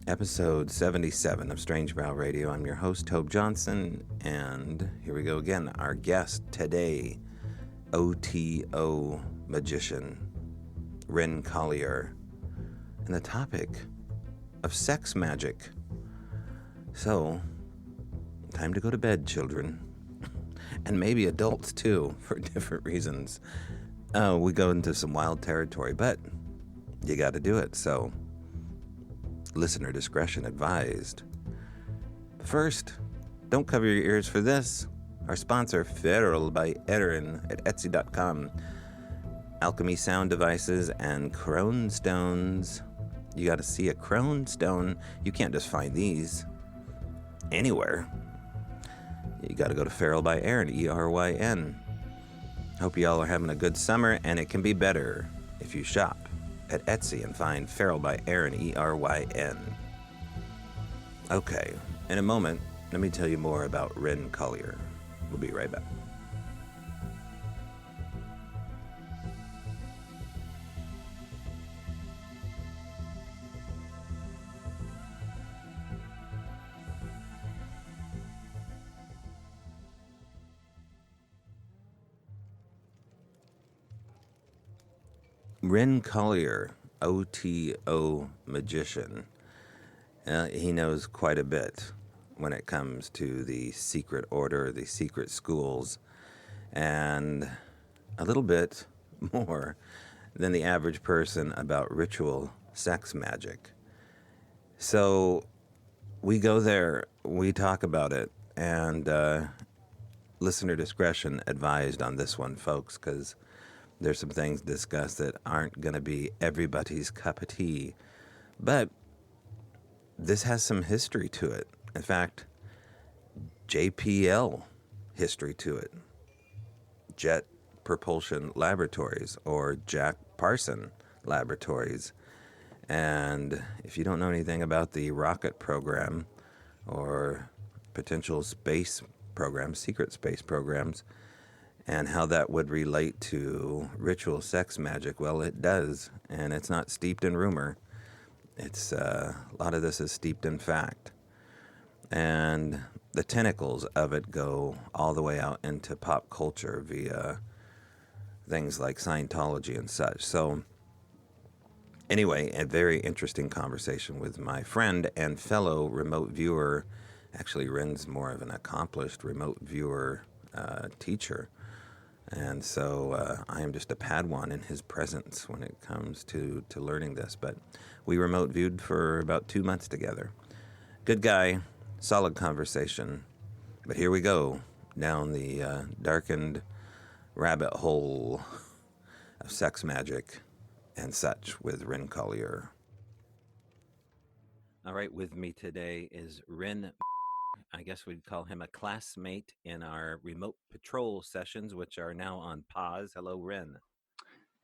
Episode 77 of Strange Brow Radio. I'm your host, Tobe Johnson, and here we go again. Our guest today, OTO magician, Wren Collier, and the topic of sex magic. So, time to go to bed, children, and maybe adults too, for different reasons. We go into some wild territory, but you got to do it, so listener discretion advised. First, don't cover your ears for this. Our sponsor, Feral by Erin at Etsy.com. Alchemy sound devices and crone stones. You got to see a crone stone. You can't just find these anywhere. You got to go to Feral by Erin, E-R-Y-N. Hope you all are having a good summer, and it can be better if you shop at Etsy and find Feral by Erin, E-R-Y-N. Okay, in a moment, let me tell you more about Wren Collier. We'll be right back. Wren Collier, OTO magician. He knows quite a bit when it comes to the secret order, the secret schools, and a little bit more than the average person about ritual sex magic. So we go there, we talk about it, and listener discretion advised on this one, folks, because there's some things discussed that aren't going to be everybody's cup of tea. But this has some history to it. In fact, JPL history to it. Jet Propulsion Laboratories, or Jack Parson Laboratories. And if you don't know anything about the rocket program or potential space programs, secret space programs, and how that would relate to ritual sex magic, well, it does, and it's not steeped in rumor. It's a lot of this is steeped in fact, and the tentacles of it go all the way out into pop culture via things like Scientology and such. So, anyway, a very interesting conversation with my friend and fellow remote viewer. Actually, Wren's more of an accomplished remote viewer teacher. And so I am just a Padawan in his presence when it comes to learning this. But we remote viewed for about 2 months together. Good guy, solid conversation. But here we go, down the darkened rabbit hole of sex magic and such with Wren Collier. All right, with me today is Wren. I guess we'd call him a classmate in our remote patrol sessions, which are now on pause. Hello, Wren.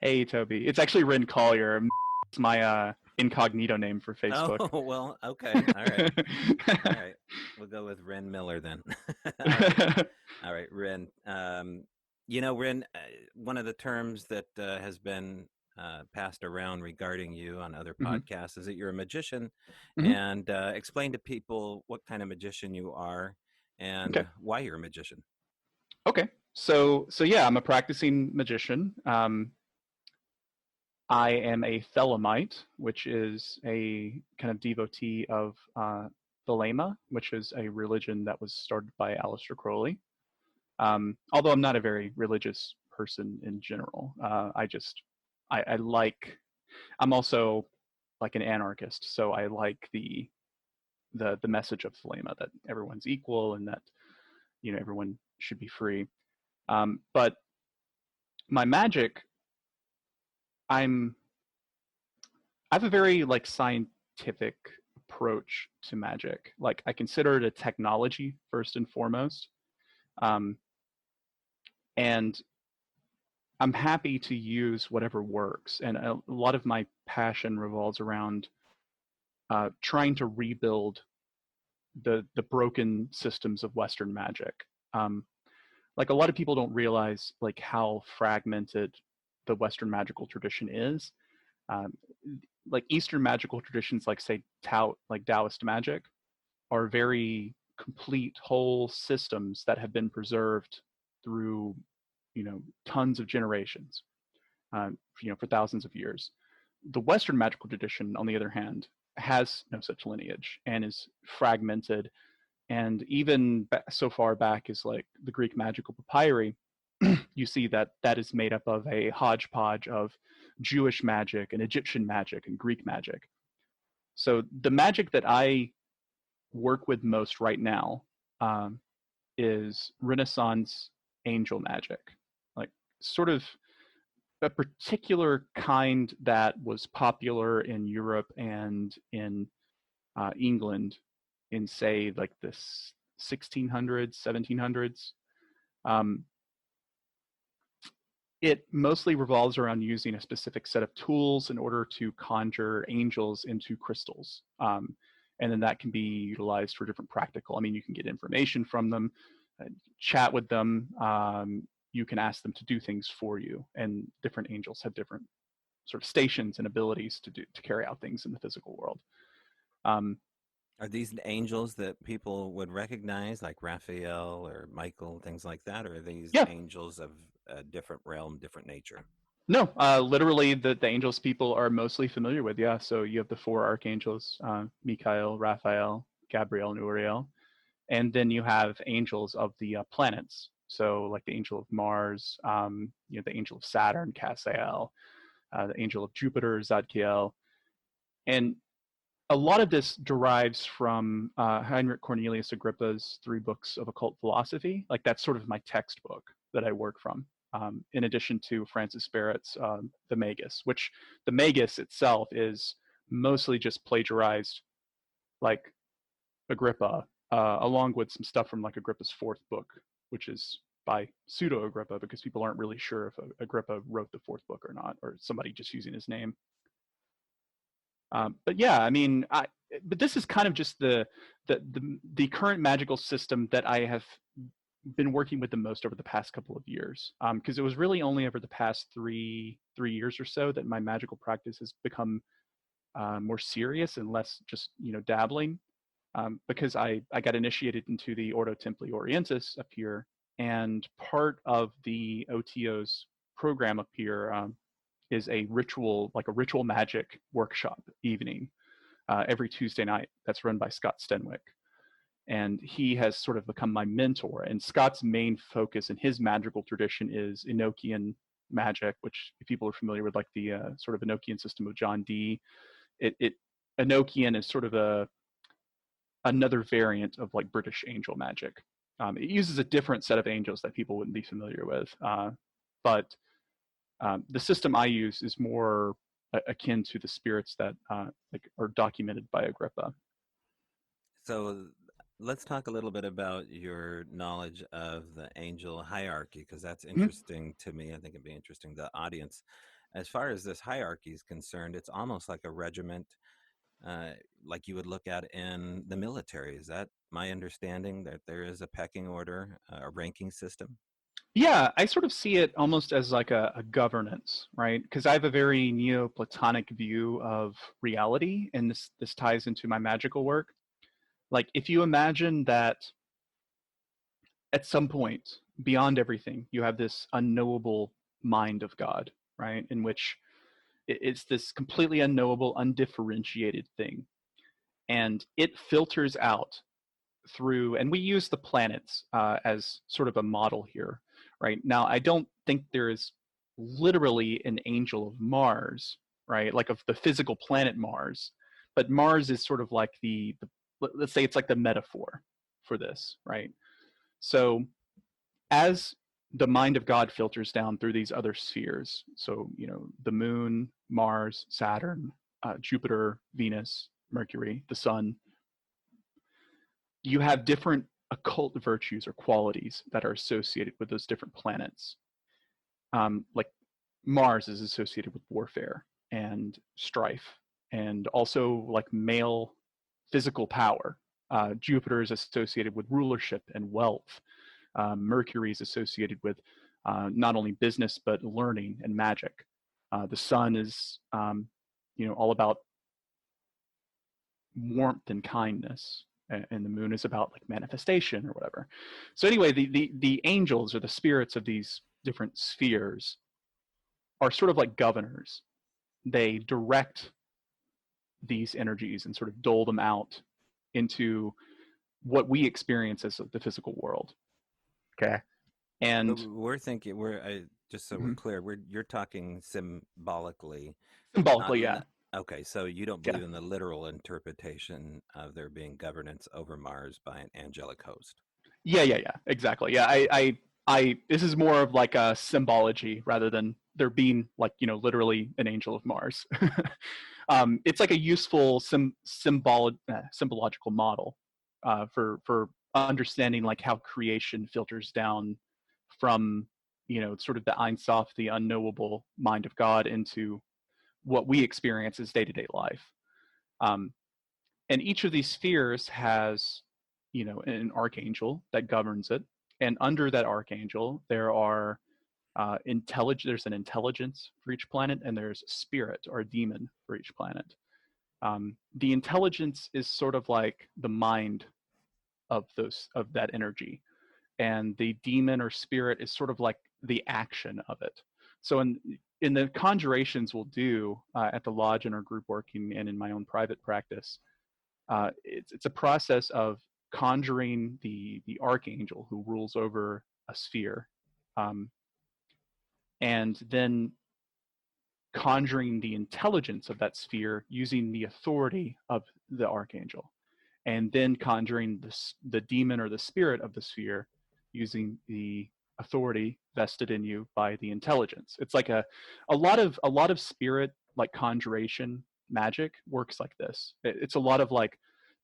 Hey, Toby. It's actually Wren Collier. It's my incognito name for Facebook. Oh, well, okay. All right. All right. We'll go with Wren Miller then. All right. All right, Wren. Wren, one of the terms that has been passed around regarding you on other podcasts is that you're a magician. And explain to people what kind of magician you are and why you're a magician. Okay. So yeah, I'm a practicing magician. I am a Thelemite, which is a kind of devotee of Thelema, which is a religion that was started by Aleister Crowley. Although I'm not a very religious person in general. I'm also like an anarchist, so I like the message of Thelema, that everyone's equal and that everyone should be free. But my magic, I have a very like scientific approach to magic. Like, I consider it a technology first and foremost, and I'm happy to use whatever works. And a lot of my passion revolves around trying to rebuild the broken systems of Western magic. Like, a lot of people don't realize like how fragmented the Western magical tradition is. like Eastern magical traditions, like say Tao, like Taoist magic, are very complete whole systems that have been preserved through, tons of generations, for thousands of years. The Western magical tradition, on the other hand, has no such lineage and is fragmented. And even so far back as like the Greek magical papyri, you see that that is made up of a hodgepodge of Jewish magic and Egyptian magic and Greek magic. So the magic that I work with most right now, um, is Renaissance angel magic, like sort of a particular kind that was popular in Europe and in England in, say, like the 1600s, 1700s. Um, it mostly revolves around using a specific set of tools in order to conjure angels into crystals. And then that can be utilized for different practical. I mean, you can get information from them, chat with them. You can ask them to do things for you, and different angels have different sort of stations and abilities to carry out things in the physical world. Um, Are these angels that people would recognize, like Raphael or Michael, things like that? Or are these yeah, angels of a different realm, different nature? no, literally the angels people are mostly familiar with. Yeah, so you have the four archangels: Michael, Raphael, Gabriel, and Uriel, and then you have angels of the planets. So like the angel of Mars, the angel of Saturn, Cassiel, the angel of Jupiter, Zadkiel, and a lot of this derives from Heinrich Cornelius Agrippa's 3 books of occult philosophy. Like that's sort of my textbook that I work from. In addition to Francis Barrett's The Magus, which the Magus itself is mostly just plagiarized, like Agrippa, along with some stuff from like Agrippa's 4th book, which is by pseudo Agrippa because people aren't really sure if Agrippa wrote the 4th book or not, or somebody just using his name. But yeah, I mean, but this is kind of just the current magical system that I have been working with the most over the past couple of years. Because it was really only over the past three years or so that my magical practice has become more serious and less just dabbling. Because I got initiated into the Ordo Templi Orientis up here, and part of the OTO's program up here is a ritual, like a ritual magic workshop evening every Tuesday night that's run by Scott Stenwick. And he has sort of become my mentor. And Scott's main focus in his magical tradition is Enochian magic, which if people are familiar with like the sort of Enochian system of John Dee, it Enochian is sort of another variant of like British angel magic. It uses a different set of angels that people wouldn't be familiar with, but the system I use is more akin to the spirits that like are documented by Agrippa. So let's talk a little bit about your knowledge of the angel hierarchy, because that's Mhm. interesting to me. I think it'd be interesting to the audience. As far as this hierarchy is concerned, it's almost like a regiment, uh, like you would look at in the military. Is that my understanding, that there is a pecking order, a ranking system? Yeah, I sort of see it almost as like a governance, right? Because I have a very Neoplatonic view of reality, and this ties into my magical work. Like, if you imagine that at some point, beyond everything, you have this unknowable mind of God, right? In which it's this completely unknowable, undifferentiated thing, and it filters out through, and we use the planets as sort of a model here, right? Now, I don't think there is literally an angel of Mars, right? Like of the physical planet Mars, but Mars is sort of like let's say it's like the metaphor for this, right? So as the mind of God filters down through these other spheres, so the moon, Mars, Saturn, Jupiter, Venus, Mercury, the sun, you have different occult virtues or qualities that are associated with those different planets. Like Mars is associated with warfare and strife, and also like male physical power. Jupiter is associated with rulership and wealth. Mercury is associated with not only business but learning and magic. The sun is all about warmth and kindness, and the moon is about like manifestation or whatever. So anyway, the angels or the spirits of these different spheres are sort of like governors. They direct these energies and sort of dole them out into what we experience as the physical world. Okay. But And we're thinking just so we're mhm, clear, you're talking symbolically, not symbolically, yeah. okay. So you don't Yeah. believe in the literal interpretation of there being governance over Mars by an angelic host. Yeah. Exactly. Yeah. This is more of like a symbology rather than there being like, literally an angel of Mars. It's like a useful symbological model for understanding like how creation filters down from, sort of the Ein Sof, the unknowable mind of God, into what we experience as day-to-day life. Um, and each of these spheres has, an archangel that governs it, and under that archangel there are there's an intelligence for each planet, and there's a spirit or a demon for each planet. The intelligence is sort of like the mind of that energy, and the demon or spirit is sort of like the action of it. So in the conjurations we'll do at the lodge in our group working and in my own private practice, it's a process of conjuring the archangel who rules over a sphere, um, and then conjuring the intelligence of that sphere using the authority of the archangel, and then conjuring the demon or the spirit of the sphere using the authority vested in you by the intelligence. It's like a lot of spirit like conjuration magic works like this. It's a lot of like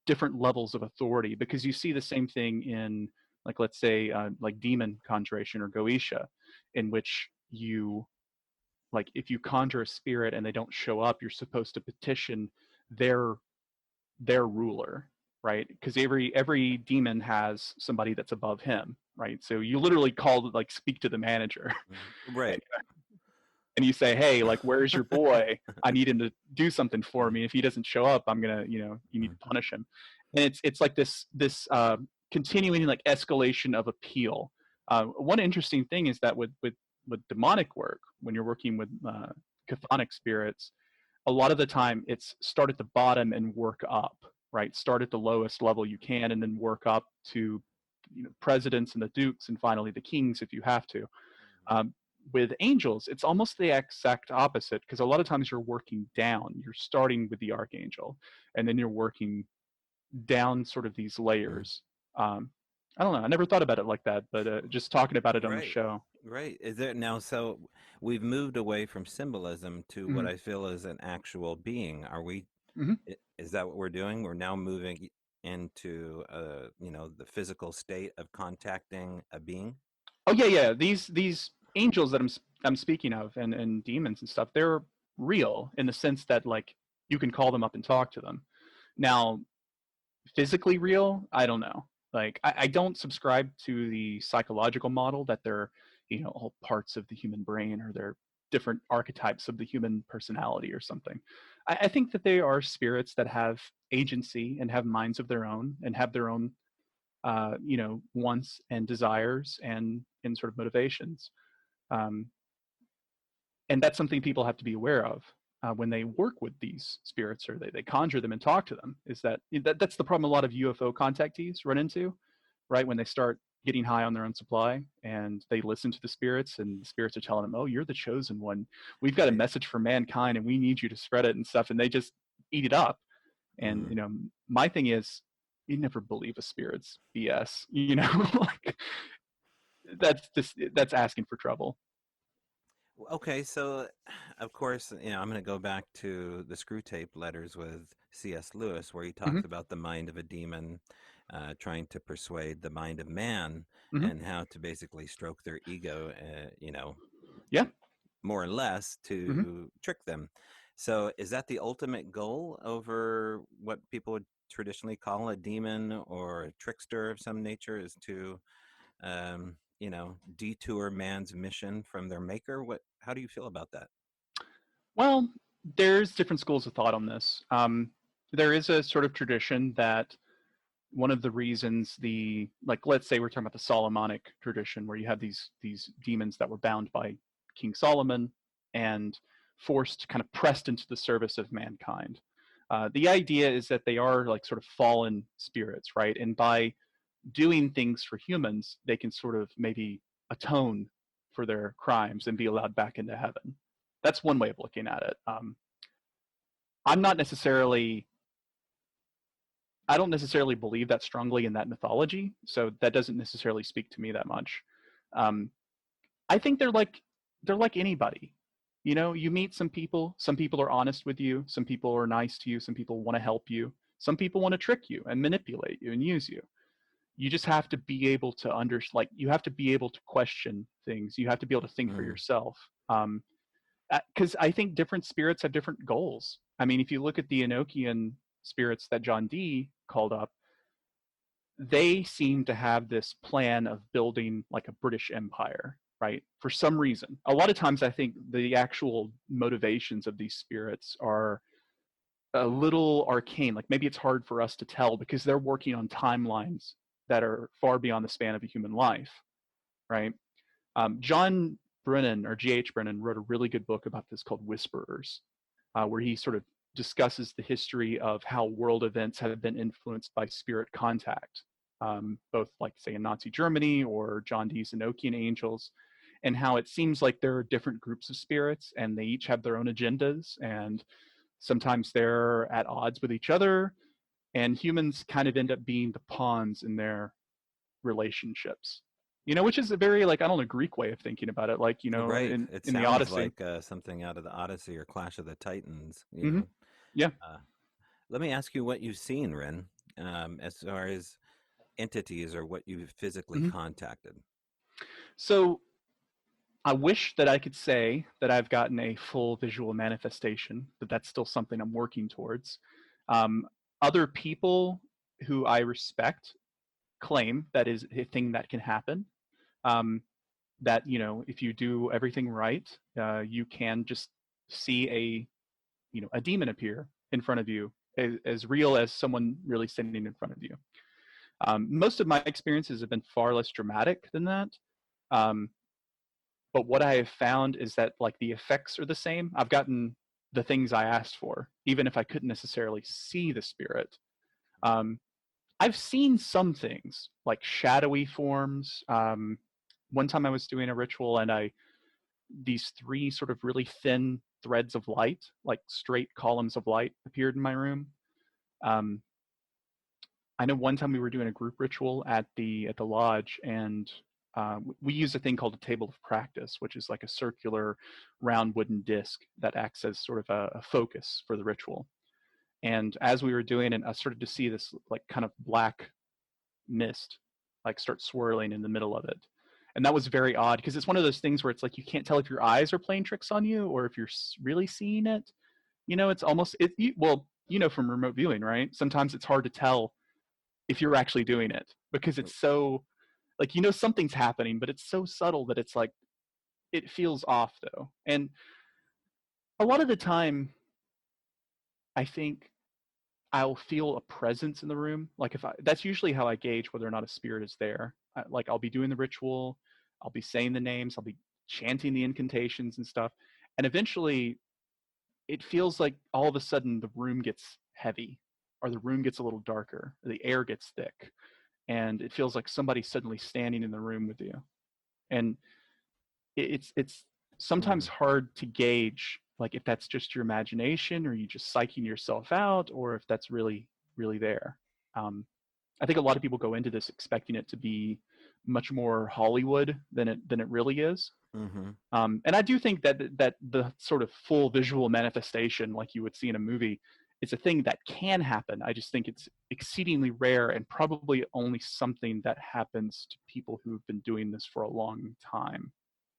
different levels of authority, because you see the same thing in, like, let's say like demon conjuration or goetia, in which you, like, if you conjure a spirit and they don't show up, you're supposed to petition their their ruler, right? Because every demon has somebody that's above him, right? So you literally call, like, speak to the manager, and, Right. and you say, hey, like, where's your boy? I need him to do something for me. If he doesn't show up, I'm gonna, you need to punish him. And it's like this continuing like escalation of appeal. One interesting thing is that with demonic work, when you're working with chthonic spirits, a lot of the time it's start at the bottom and work up, right? Start at the lowest level you can and then work up to, presidents and the dukes and finally the kings if you have to. um, with angels it's almost the exact opposite, because a lot of times you're working down. You're starting with the archangel and then you're working down sort of these Mm. layers. I don't know, I never thought about it like that, but just talking about it on the Right. show. Right. Is there now? So we've moved away from symbolism to what Mm-hmm. I feel is an actual being. Are we? Mm-hmm. Is that what we're doing? We're now moving into, the physical state of contacting a being. Oh yeah. These angels that I'm speaking of, and demons and stuff, they're real in the sense that, like, you can call them up and talk to them. Now, physically real, I don't know. Like, I don't subscribe to the psychological model that they're, all parts of the human brain, or they're different archetypes of the human personality or something. I think that they are spirits that have agency and have minds of their own and have their own wants and desires and sort of motivations. Um, and that's something people have to be aware of when they work with these spirits, or they conjure them and talk to them. Is that's the problem a lot of UFO contactees run into, right? When they start getting high on their own supply and they listen to the spirits, and the spirits are telling them, oh, you're the chosen one, we've got a Right. message for mankind and we need you to spread it and stuff, and they just eat it up. And Mm. my thing is, you never believe a spirit's BS, like, that's asking for trouble. Okay, so of course, I'm going to go back to the screw tape letters with C.S. Lewis, where he Hmm. talks about the mind of a demon trying to persuade the mind of man, Hmm. and how to basically stroke their ego, Yeah. more or less Hmm. to trick them. So, is that the ultimate goal over what people would traditionally call a demon or a trickster of some nature? Is to detour man's mission from their maker? What? How do you feel about that? Well, There's different schools of thought on this. There is a sort of tradition that one of the reasons like, let's say we're talking about the Solomonic tradition, where you have these demons that were bound by King Solomon and forced, kind of pressed into the service of mankind. The idea is that they are like sort of fallen spirits, right? And by doing things for humans, they can sort of maybe atone for their crimes and be allowed back into heaven. That's one way of looking at it. I'm not necessarily I don't necessarily believe that strongly in that mythology, so that doesn't necessarily speak to me that much. Um, I think they're like anybody. You know, you meet some people. Some people are honest with you. Some people are nice to you. Some people want to help you. Some people want to trick you and manipulate you and use you. You just have to be able to you have to be able to question things. You have to be able to think for Mm. yourself. Because I think different spirits have different goals. I mean, if you look at the Enochian spirits that John Dee called up, they seem to have this plan of building like a British empire, right? For some reason. A lot of times I think the actual motivations of these spirits are a little arcane. Like maybe it's hard for us to tell because they're working on timelines that are far beyond the span of a human life, right? John Brennan, or G.H. Brennan, wrote a really good book about this called Whisperers, where he sort of discusses the history of how world events have been influenced by spirit contact, both like say in Nazi Germany or John Dee's Enochian angels, and how it seems like there are different groups of spirits and they each have their own agendas, and sometimes they're at odds with each other, and humans kind of end up being the pawns in their relationships. You know, which is a very like I don't know Greek way of thinking about it. Like Right. in It the sounds Odyssey. like something out of the Odyssey or Clash of the Titans, you Hmm. know. Yeah. Uh, Let me ask you what you've seen, Ren, as far as entities or what you've physically Hmm. contacted. So I wish that I could say that I've gotten a full visual manifestation, but that's still something I'm working towards. Um, Other people who I respect claim that is a thing that can happen. Um, that if you do everything right, you can just see a demon appear in front of you, as real as someone really standing in front of you. Most of my experiences have been far less dramatic than that. Um, but what I have found is that like the effects are the same. I've gotten the things I asked for, even if I couldn't necessarily see the spirit. Um, I've seen some things like shadowy forms. One time I was doing a ritual and these three sort of really thin threads of light, like straight columns of light, appeared in my room. Um, I know one time we were doing a group ritual at the lodge, and we use a thing called a table of practice, which is like a circular, round wooden disc that acts as sort of a focus for the ritual. And as we were doing it, I started to see this like kind of black mist, like start swirling in the middle of it. And that was very odd because it's one of those things where it's like you can't tell if your eyes are playing tricks on you or if you're really seeing it. It's almost well, from remote viewing, right? Sometimes it's hard to tell if you're actually doing it because it's so like something's happening, but it's so subtle that it's like it feels off though. And a lot of the time, I think I'll feel a presence in the room. Like if that's usually how I gauge whether or not a spirit is there. Like I'll be doing the ritual, I'll be saying the names, I'll be chanting the incantations and stuff, and eventually it feels like all of a sudden the room gets heavy, or the room gets a little darker, or the air gets thick, and it feels like somebody's suddenly standing in the room with you. And it's sometimes Mm. hard to gauge like if that's just your imagination or you just psyching yourself out or if that's really there. I think a lot of people go into this expecting it to be much more Hollywood than it really is. Mm-hmm. And I do think that the sort of full visual manifestation, like you would see in a movie, is a thing that can happen. I just think it's exceedingly rare and probably only something that happens to people who've been doing this for a long time,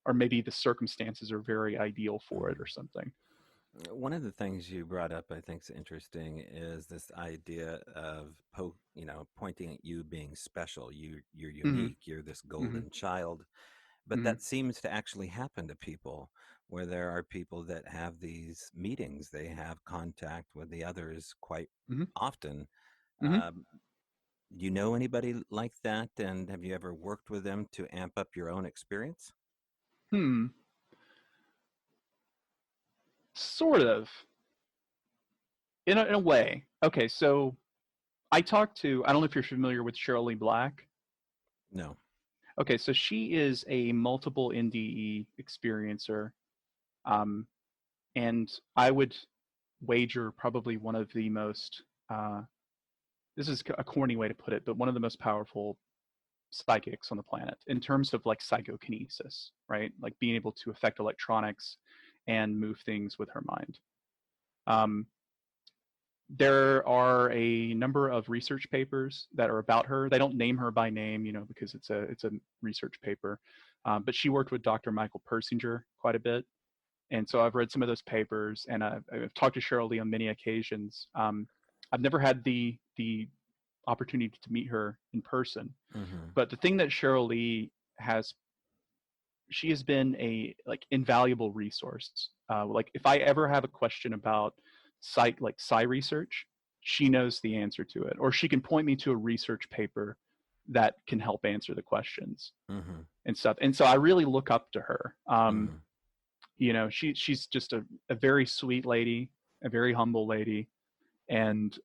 or maybe the circumstances are very ideal for it Mm. or something. One of the things you brought up, I think, is interesting, is this idea of pointing at you being special. You're Hmm. unique. You're this Hmm. golden child, But Mm-hmm. that seems to actually happen to people, where there are people that have these meetings. They have contact with the others quite Mm-hmm. often. Mm-hmm. Um, you know anybody like that, and have you ever worked with them to amp up your own experience? Hmm. Sort of. In a way. Okay, so I talked to, I don't know if you're familiar with Cheryl Lee Black. No. Okay, so she is a multiple NDE experiencer. Um, and I would wager probably one of the most, this is a corny way to put it, but one of the most powerful psychics on the planet in terms of like psychokinesis, right? Like being able to affect electronics and move things with her mind. Um, there are a number of research papers that are about her. They don't name her by name, you know, because it's a research paper. But she worked with Dr. Michael Persinger quite a bit, and so I've read some of those papers, and I've talked to Cheryl Lee on many occasions. I've never had the opportunity to meet her in person, Mm-hmm. but the thing that Cheryl Lee has, she has been a like invaluable resource. Like if I ever have a question about psi research, she knows the answer to it, or she can point me to a research paper that can help answer the questions Mm-hmm. and stuff. And so I really look up to her. Mm-hmm. You know, she's just a very sweet lady, a very humble lady, and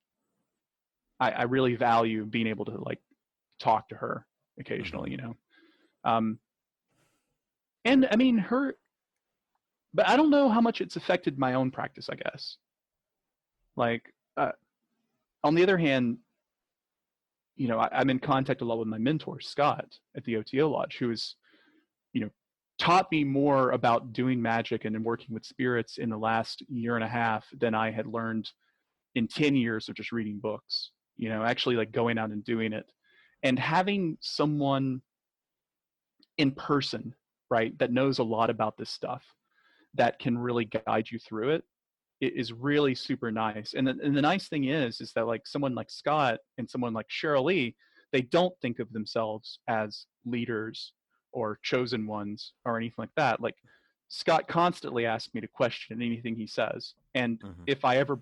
I really value being able to like talk to her occasionally. Mm-hmm. You know, um, and I mean her, but I don't know how much it's affected my own practice. I guess like on the other hand, you know, I'm in contact a lot with my mentor Scott at the OTO Lodge, who is, you know, taught me more about doing magic and working with spirits in the last year and a half than I had learned in 10 years of just reading books, you know, actually like going out and doing it and having someone in person, right, that knows a lot about this stuff that can really guide you through it. It is really super nice. And the nice thing is that like someone like Scott and someone like Cheryl Lee, they don't think of themselves as leaders or chosen ones or anything like that. Like Scott constantly asks me to question anything he says. And Mm-hmm. if I ever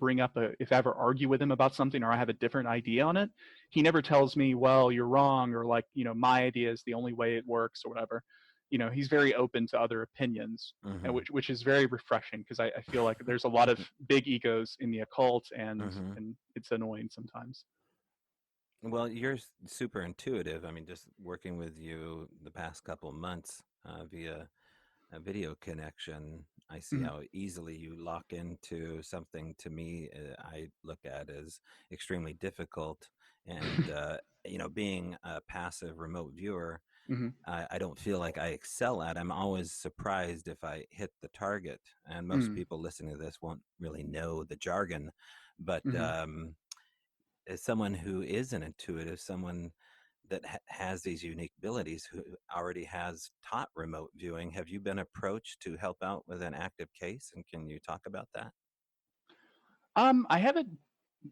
if I ever argue with him about something or I have a different idea on it, he never tells me, well, you're wrong, or like, you know, my idea is the only way it works or whatever. You know, he's very open to other opinions, and Mm-hmm. which is very refreshing because I feel like there's a lot of big egos in the occult, Mm-hmm. and it's annoying sometimes. Well, you're super intuitive. I mean, just working with you the past couple months via a video connection, I see Mm-hmm. how easily you lock into something to me I look at as extremely difficult. And, being a passive remote viewer, Mm-hmm. I don't feel like I excel at. I'm always surprised if I hit the target. And most Mm-hmm. people listening to this won't really know the jargon. But Mm-hmm. as someone who is an intuitive, someone that has these unique abilities, who already has taught remote viewing, have you been approached to help out with an active case? And can you talk about that? I haven't.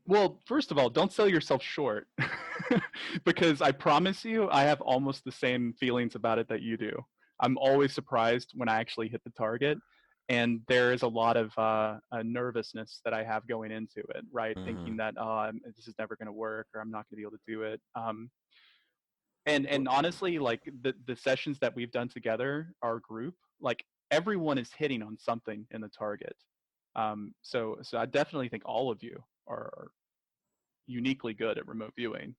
Well, first of all, don't sell yourself short, because I promise you, I have almost the same feelings about it that you do. I'm always surprised when I actually hit the target, and there is a lot of nervousness that I have going into it, right? Mm-hmm. Thinking that this is never going to work, or I'm not going to be able to do it. And Well, honestly, like the sessions that we've done together, our group, like everyone is hitting on something in the target. So I definitely think all of you are uniquely good at remote viewing.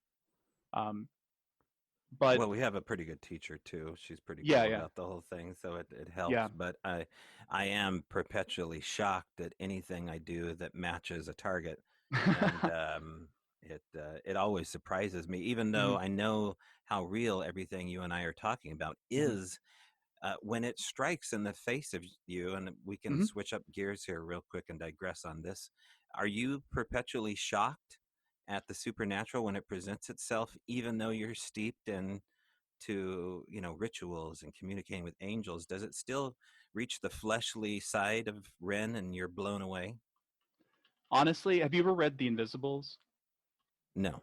Um, but well, we have a pretty good teacher too. She's pretty yeah, cool yeah, about the whole thing, so it helps. yeah. But I am perpetually shocked at anything I do that matches a target, and it always surprises me, even though Hmm. I know how real everything you and I are talking about Hmm. is. When it strikes in the face of you, and we can Hmm. switch up gears here real quick and digress on this, are you perpetually shocked at the supernatural when it presents itself, even though you're steeped in to rituals and communicating with angels? Does it still reach the fleshly side of Wren and you're blown away? Honestly, have you ever read The Invisibles? No.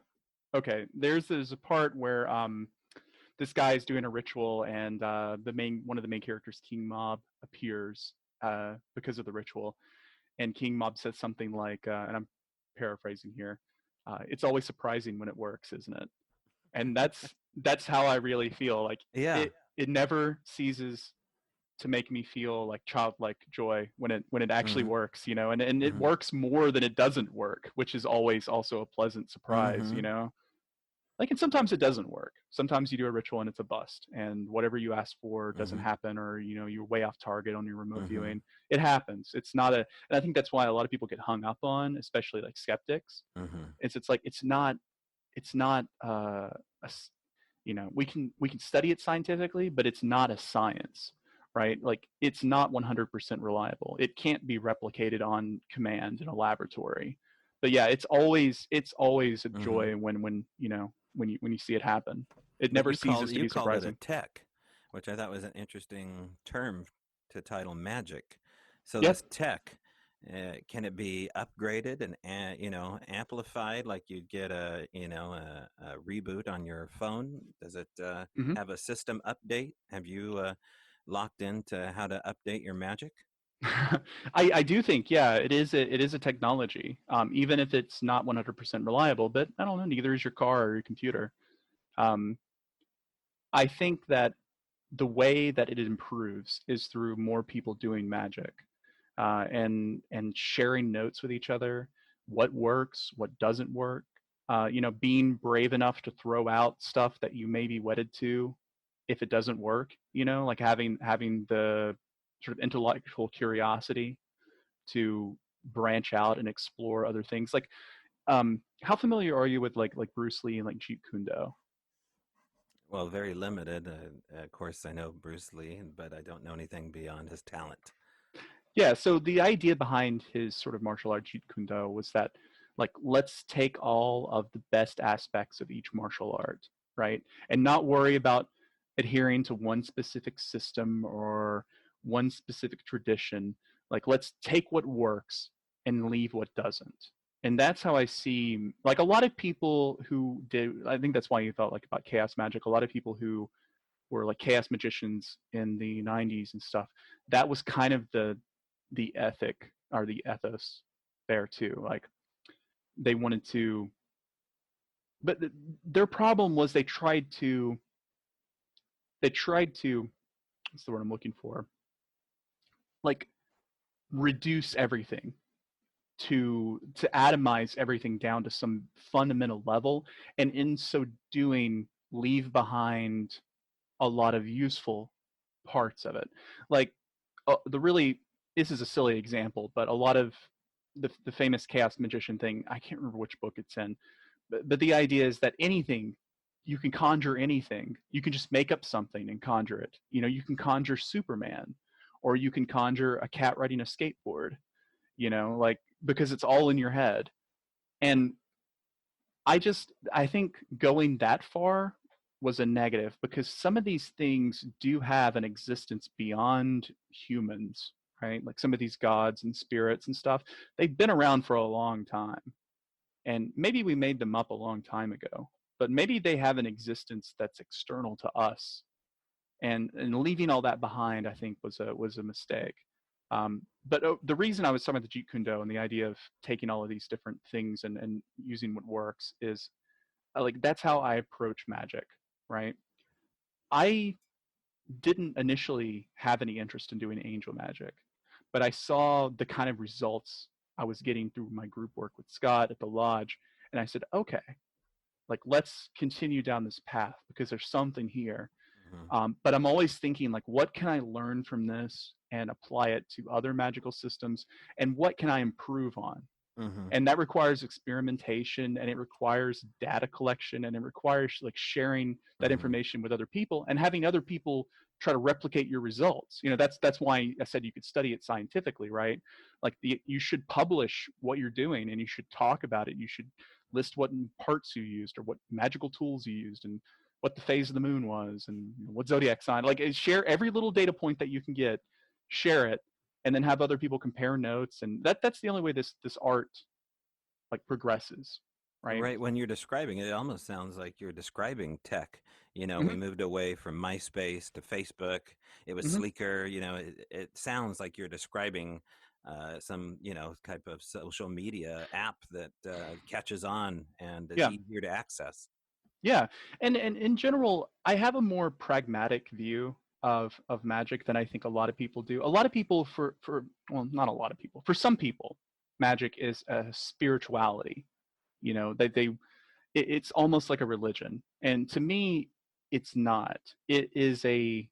Okay, there's a part where this guy is doing a ritual, and one of the main characters, King Mob, appears because of the ritual, and King Mob says something like, and I'm paraphrasing here, "It's always surprising when it works, isn't it?" And that's how I really feel. Like Yeah. it never ceases to make me feel like childlike joy when it actually Mm-hmm. works, and it Mm-hmm. works more than it doesn't work, which is always also a pleasant surprise, Mm-hmm. Like, and sometimes it doesn't work. Sometimes you do a ritual and it's a bust, and whatever you ask for doesn't Mm-hmm. happen, or you're way off target on your remote Mm-hmm. viewing. It happens. It's not a, and I think that's why a lot of people get hung up on, especially like skeptics. Mm-hmm. It's like it's not we can study it scientifically, but it's not a science, right? Like, it's not 100% reliable. It can't be replicated on command in a laboratory. But yeah, it's always a Mm-hmm. joy when you see it happen. It But never ceases to you be called it a surprising. tech, which I thought was an interesting term to title magic. So Yeah. this tech, can it be upgraded and amplified like you'd get a reboot on your phone? Does it Hmm. have a system update? Have you locked into how to update your magic? I do think, yeah, it is a technology, even if it's not 100% reliable. But I don't know, neither is your car or your computer. Um, I think that the way that it improves is through more people doing magic, and sharing notes with each other, what works, what doesn't work. Being brave enough to throw out stuff that you may be wedded to if it doesn't work. Like having the sort of intellectual curiosity to branch out and explore other things. Like, how familiar are you with like Bruce Lee and like Jeet Kune Do? Well, very limited. Of course, I know Bruce Lee, but I don't know anything beyond his talent. Yeah, so the idea behind his sort of martial art Jeet Kune Do was that, like, let's take all of the best aspects of each martial art, right? And not worry about adhering to one specific system or one specific tradition. Like, let's take what works and leave what doesn't. And that's how I see, like, a lot of people who did, I think that's why you thought like about chaos magic. A lot of people who were like chaos magicians in the 90s and stuff, that was kind of the ethic or the ethos there too. Like, they wanted to, but their problem was they tried to what's the word I'm looking for, like, reduce everything to atomize everything down to some fundamental level, and in so doing leave behind a lot of useful parts of it. Like, the really, this is a silly example, but a lot of the famous chaos magician thing, I can't remember which book it's in, but the idea is that anything, you can conjure anything. You can just make up something and conjure it. You can conjure Superman, or you can conjure a cat riding a skateboard. Like, because it's all in your head. And I think going that far was a negative, because some of these things do have an existence beyond humans, right? Like some of these gods and spirits and stuff, they've been around for a long time. And maybe we made them up a long time ago, but maybe they have an existence that's external to us. And leaving all that behind, I think, was a mistake. But the reason I was talking about the Jeet Kune Do and the idea of taking all of these different things and using what works is, like, that's how I approach magic, right? I didn't initially have any interest in doing angel magic, but I saw the kind of results I was getting through my group work with Scott at the lodge, and I said, okay, like, let's continue down this path because there's something here. Mm-hmm. But I'm always thinking, like, what can I learn from this and apply it to other magical systems, and what can I improve on? Mm-hmm. And that requires experimentation, and it requires data collection, and it requires, like, sharing that Mm-hmm. information with other people and having other people try to replicate your results. That's why I said you could study it scientifically, right? Like, you should publish what you're doing, and you should talk about it. You should list what parts you used, or what magical tools you used, and what the phase of the moon was, and what zodiac sign. Like, share every little data point that you can get, share it, and then have other people compare notes. And that's the only way this art, like, progresses. right? Right. When you're describing it, it almost sounds like you're describing tech. We Hmm. moved away from MySpace to Facebook. It was Hmm. sleeker. It sounds like you're describing some, type of social media app that catches on and is Yeah. easier to access. Yeah, and in general, I have a more pragmatic view of magic than I think a lot of people do. A lot of people, for well, not a lot of people, for some people, magic is a spirituality. It's almost like a religion, and to me, it's not. It is a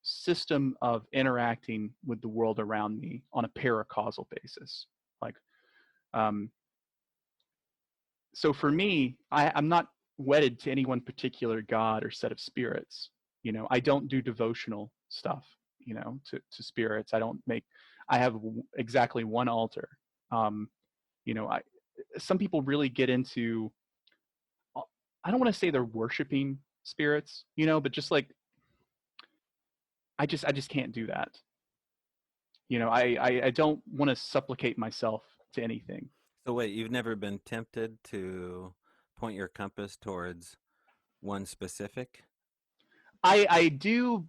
system of interacting with the world around me on a paracausal basis. Like, um, so for me, I'm not wedded to any one particular god or set of spirits. I don't do devotional stuff, to spirits. I have exactly one altar. Um, I some people really get into, I don't want to say they're worshiping spirits, but just like I just can't do that. I don't want to supplicate myself to anything. So wait, you've never been tempted to point your compass towards one specific? I do.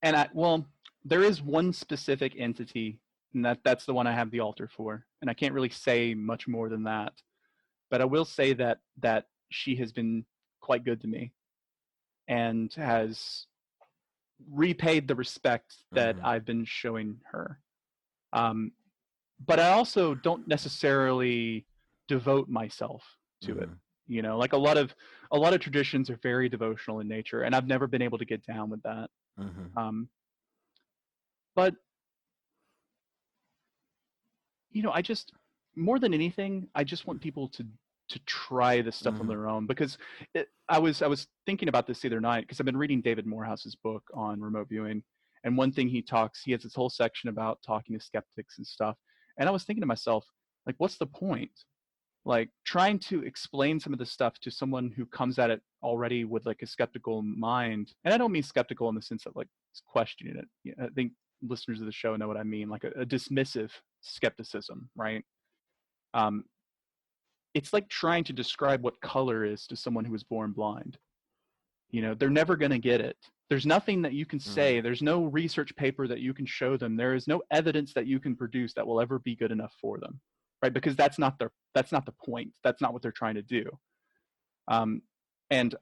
And well, there is one specific entity, and that's the one I have the altar for. And I can't really say much more than that. But I will say that she has been quite good to me and has repaid the respect that Mm-hmm. I've been showing her. Um, but I also don't necessarily devote myself to it. Mm-hmm. Like a lot of traditions are very devotional in nature, and I've never been able to get down with that. Mm-hmm. Um, but I just, more than anything, I just want people to try this stuff on Mm-hmm. their own, because I was thinking about this the other night because I've been reading David Morehouse's book on remote viewing, and one thing he has this whole section about talking to skeptics and stuff, and I was thinking to myself, like, what's the point? Like, trying to explain some of this stuff to someone who comes at it already with like a skeptical mind, and I don't mean skeptical in the sense of like questioning it. I think listeners of the show know what I mean, like a dismissive skepticism, right? Um, it's like trying to describe what color is to someone who was born blind. They're never going to get it. There's nothing that you can Mm-hmm. say. There's no research paper that you can show them. There is no evidence that you can produce that will ever be good enough for them, right? Because that's not the point. That's not what they're trying to do. Um, and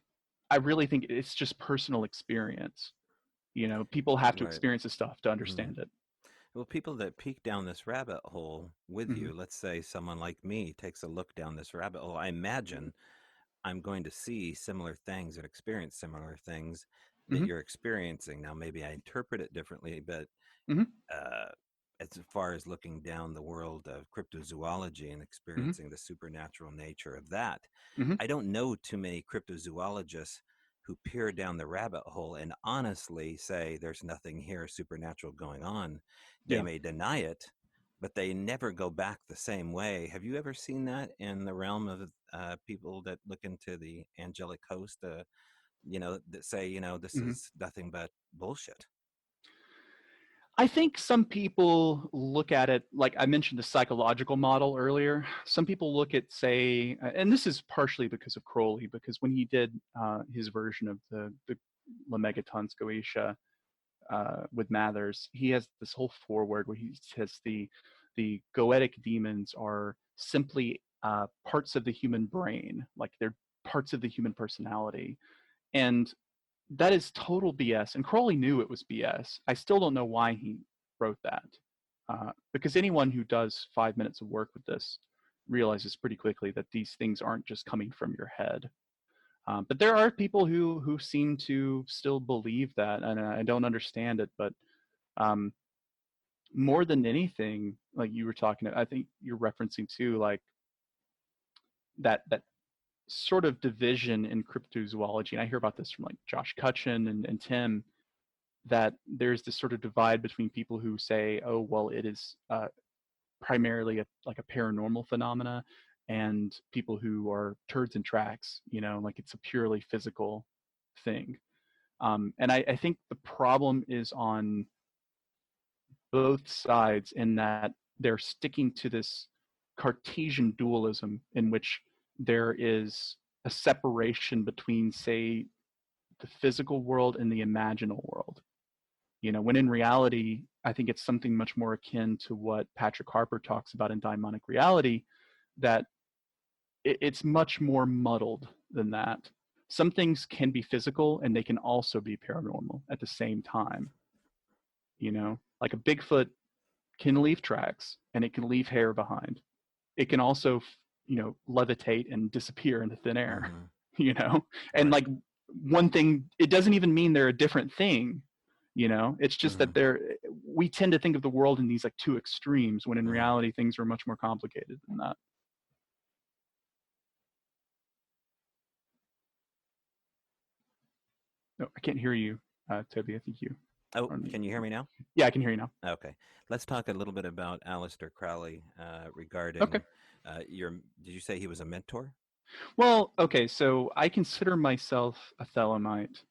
I really think it's just personal experience. People have to Right. experience this stuff to Mm-hmm. understand it. Well, people that peek down this rabbit hole with Hmm. you, let's say someone like me takes a look down this rabbit hole, I imagine I'm going to see similar things and experience similar things that Hmm. you're experiencing. Now, maybe I interpret it differently, but Hmm. uh, as far as looking down the world of cryptozoology and Hmm. experiencing the supernatural nature of that, Hmm. I don't know too many cryptozoologists who peer down the rabbit hole and honestly say there's nothing here supernatural going on. They Yeah. may deny it, but they never go back the same way. Have you ever seen that in the realm of people that look into the angelic host, that say, this Hmm. is nothing but bullshit? I think some people look at it, like I mentioned the psychological model earlier. Some people look at, say, and this is partially because of Crowley, because when he did his version of the Lemegeton's Goetia with Mathers, he has this whole foreword where he says the goetic demons are simply parts of the human brain, like they're parts of the human personality, and that is total BS. And Crowley knew it was BS. I still don't know why he wrote that. Because anyone who does 5 minutes of work with this realizes pretty quickly that these things aren't just coming from your head. But there are people who seem to still believe that, and I don't understand it. But um, more than anything, like you were talking, I think you're referencing too, like that sort of division in cryptozoology. And I hear about this from like Josh Cutchin and Tim, that there's this sort of divide between people who say, oh, well, it is primarily like a paranormal phenomena, and people who are turds and tracks, like it's a purely physical thing. And I think the problem is on both sides in that they're sticking to this Cartesian dualism in which there is a separation between, say, the physical world and the imaginal world. When in reality, I think it's something much more akin to what Patrick Harper talks about in Daimonic Reality, that it's much more muddled than that. Some things can be physical and they can also be paranormal at the same time. Like a Bigfoot can leave tracks and it can leave hair behind. It can also, levitate and disappear into thin air, and Right. like one thing, it doesn't even mean they're a different thing. It's just that we tend to think of the world in these like two extremes, when in reality things are much more complicated than that. No, I can't hear you, Toby. I think you. Oh, can you hear me now? Yeah, I can hear you now. Okay. Let's talk a little bit about Aleister Crowley regarding Okay. did you say he was a mentor? Well, okay, so I consider myself a Thelemite,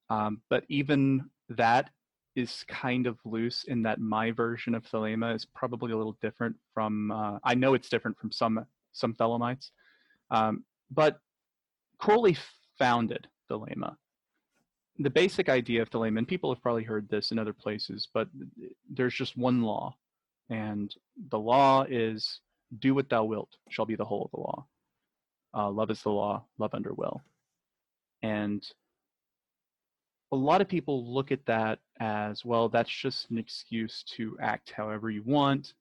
but even that is kind of loose, in that my version of Thelema is probably a little different from. I know it's different from some Thelemites, but Crowley founded Thelema. The basic idea of Thelema, and people have probably heard this in other places, but there's just one law, and the law is, "Do what thou wilt shall be the whole of the law. Love is the law, love under will." And a lot of people look at that as, well, that's just an excuse to act however you want,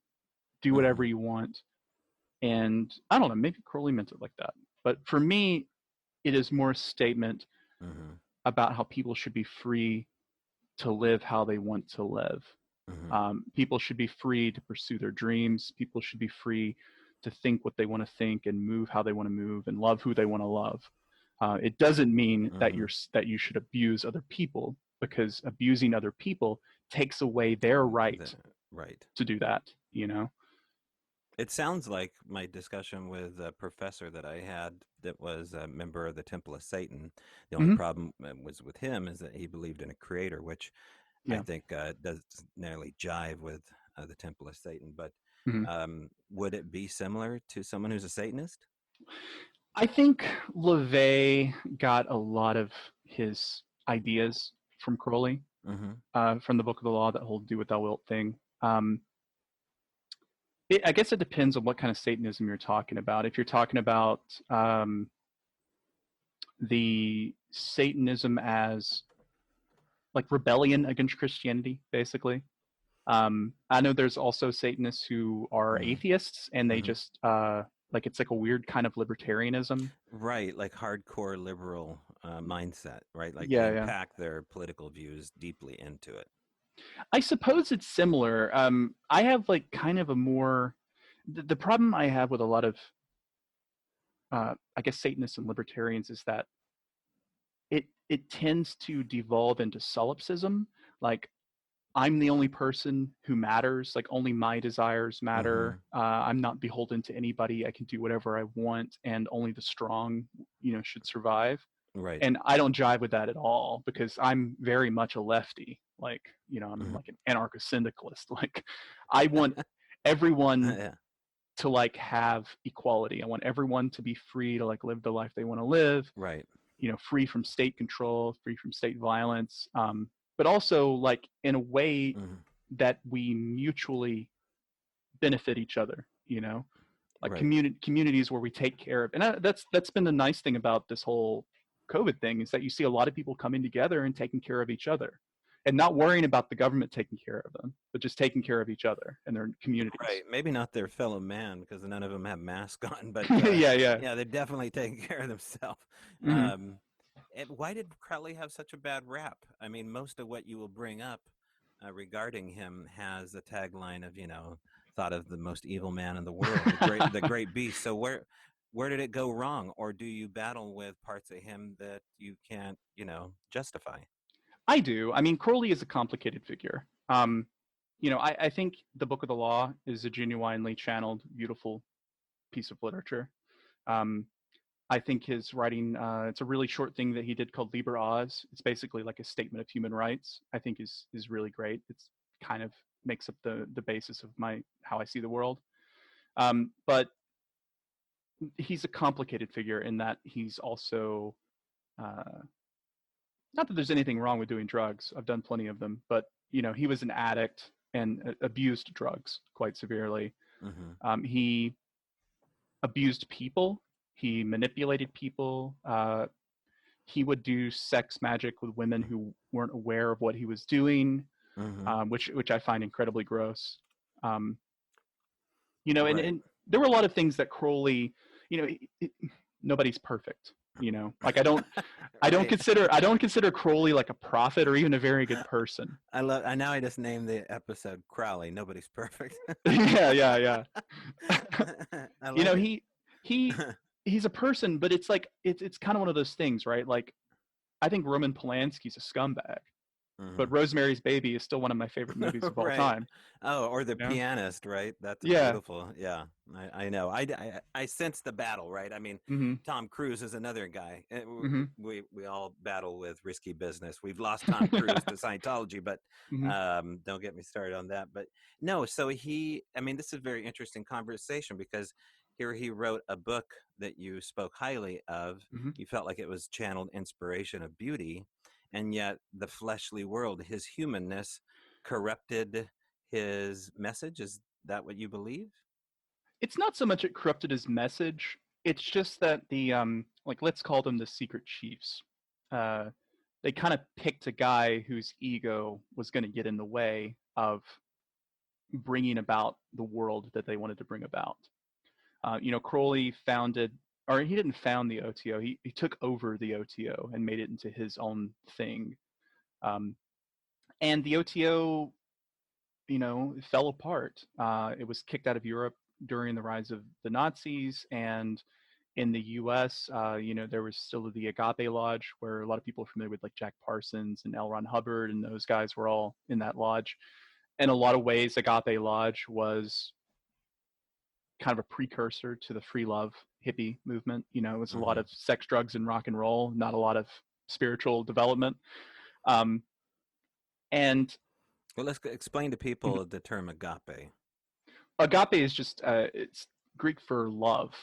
do whatever you want. And I don't know, maybe Crowley meant it like that. But for me, it is more a statement about how people should be free to live how they want to live. People should be free to pursue their dreams. People should be free to think what they want to think and move how they want to move and love who they want to love. It doesn't mean that you should abuse other people, because abusing other people takes away their right to do that. It sounds like my discussion with a professor that I had that was a member of the Temple of Satan. The only problem was with him is that he believed in a creator, which I think doesn't nearly jive with the Temple of Satan. But would it be similar to someone who's a Satanist? I think LaVey got a lot of his ideas from Crowley, from the Book of the Law, that whole "do what thou wilt" thing. I guess it depends on what kind of Satanism you're talking about. If you're talking about the Satanism as like rebellion against Christianity, basically. I know there's also Satanists who are atheists, and they just like, it's like a weird kind of libertarianism. Right, like hardcore liberal mindset, right? Like they Yeah. pack their political views deeply into it. I suppose it's similar. I have like kind of a more, the problem I have with a lot of, I guess, Satanists and libertarians is that it tends to devolve into solipsism. Like, I'm the only person who matters. Like, only my desires matter. I'm not beholden to anybody. I can do whatever I want, and only the strong, should survive. Right. And I don't jive with that at all, because I'm very much a lefty. Like, I'm like an anarcho-syndicalist. Like, I want everyone to like have equality. I want everyone to be free to like live the life they want to live. Right. Free from state control, free from state violence, but also like in a way that we mutually benefit each other. Like communities where we take care of, and that's been the nice thing about this whole COVID thing, is that you see a lot of people coming together and taking care of each other, and not worrying about the government taking care of them, but just taking care of each other and their communities. Right. Maybe not their fellow man, because none of them have masks on, but yeah, they're definitely taking care of themselves. Why did Crowley have such a bad rap? I mean, most of what you will bring up regarding him has a tagline of, thought of the most evil man in the world, the great beast. So where did it go wrong? Or do you battle with parts of him that you can't, justify? I do. I mean, Crowley is a complicated figure. I think the Book of the Law is a genuinely channeled, beautiful piece of literature. I think his writing, it's a really short thing that he did called Liber Oz. It's basically like a statement of human rights. I think is really great. It's kind of makes up the basis of how I see the world. But he's a complicated figure in that he's also not that there's anything wrong with doing drugs. I've done plenty of them, but he was an addict and abused drugs quite severely. He abused people. He manipulated people. He would do sex magic with women who weren't aware of what he was doing, which I find incredibly gross. Right. And there were a lot of things that Crowley, nobody's perfect. Like I don't consider Crowley like a prophet or even a very good person. Now I just named the episode Crowley. Nobody's perfect. yeah. He's a person, but it's like it's kind of one of those things, right? Like I think Roman Polanski's a scumbag. But Rosemary's Baby is still one of my favorite movies of all time. Oh, or The Pianist, right? That's beautiful. Yeah, I know. I sense the battle, right? I mean, Tom Cruise is another guy. We all battle with risky business. We've lost Tom Cruise to Scientology, but don't get me started on that. But no, so this is a very interesting conversation because here he wrote a book that you spoke highly of. You felt like it was channeled inspiration of beauty. And yet the fleshly world, his humanness, corrupted his message. Is that what you believe? It's not so much it corrupted his message. It's just that the let's call them the secret chiefs. They kind of picked a guy whose ego was going to get in the way of bringing about the world that they wanted to bring about. Crowley founded, or he didn't found the OTO. He took over the OTO and made it into his own thing. And the OTO, fell apart. It was kicked out of Europe during the rise of the Nazis, and in the U.S., there was still the Agape Lodge, where a lot of people are familiar with, like Jack Parsons and L. Ron Hubbard, and those guys were all in that lodge. In a lot of ways, Agape Lodge was kind of a precursor to the free love hippie movement. It was a lot of sex, drugs, and rock and roll, not a lot of spiritual development. And well, let's explain to people the term agape. Agape is just it's Greek for love.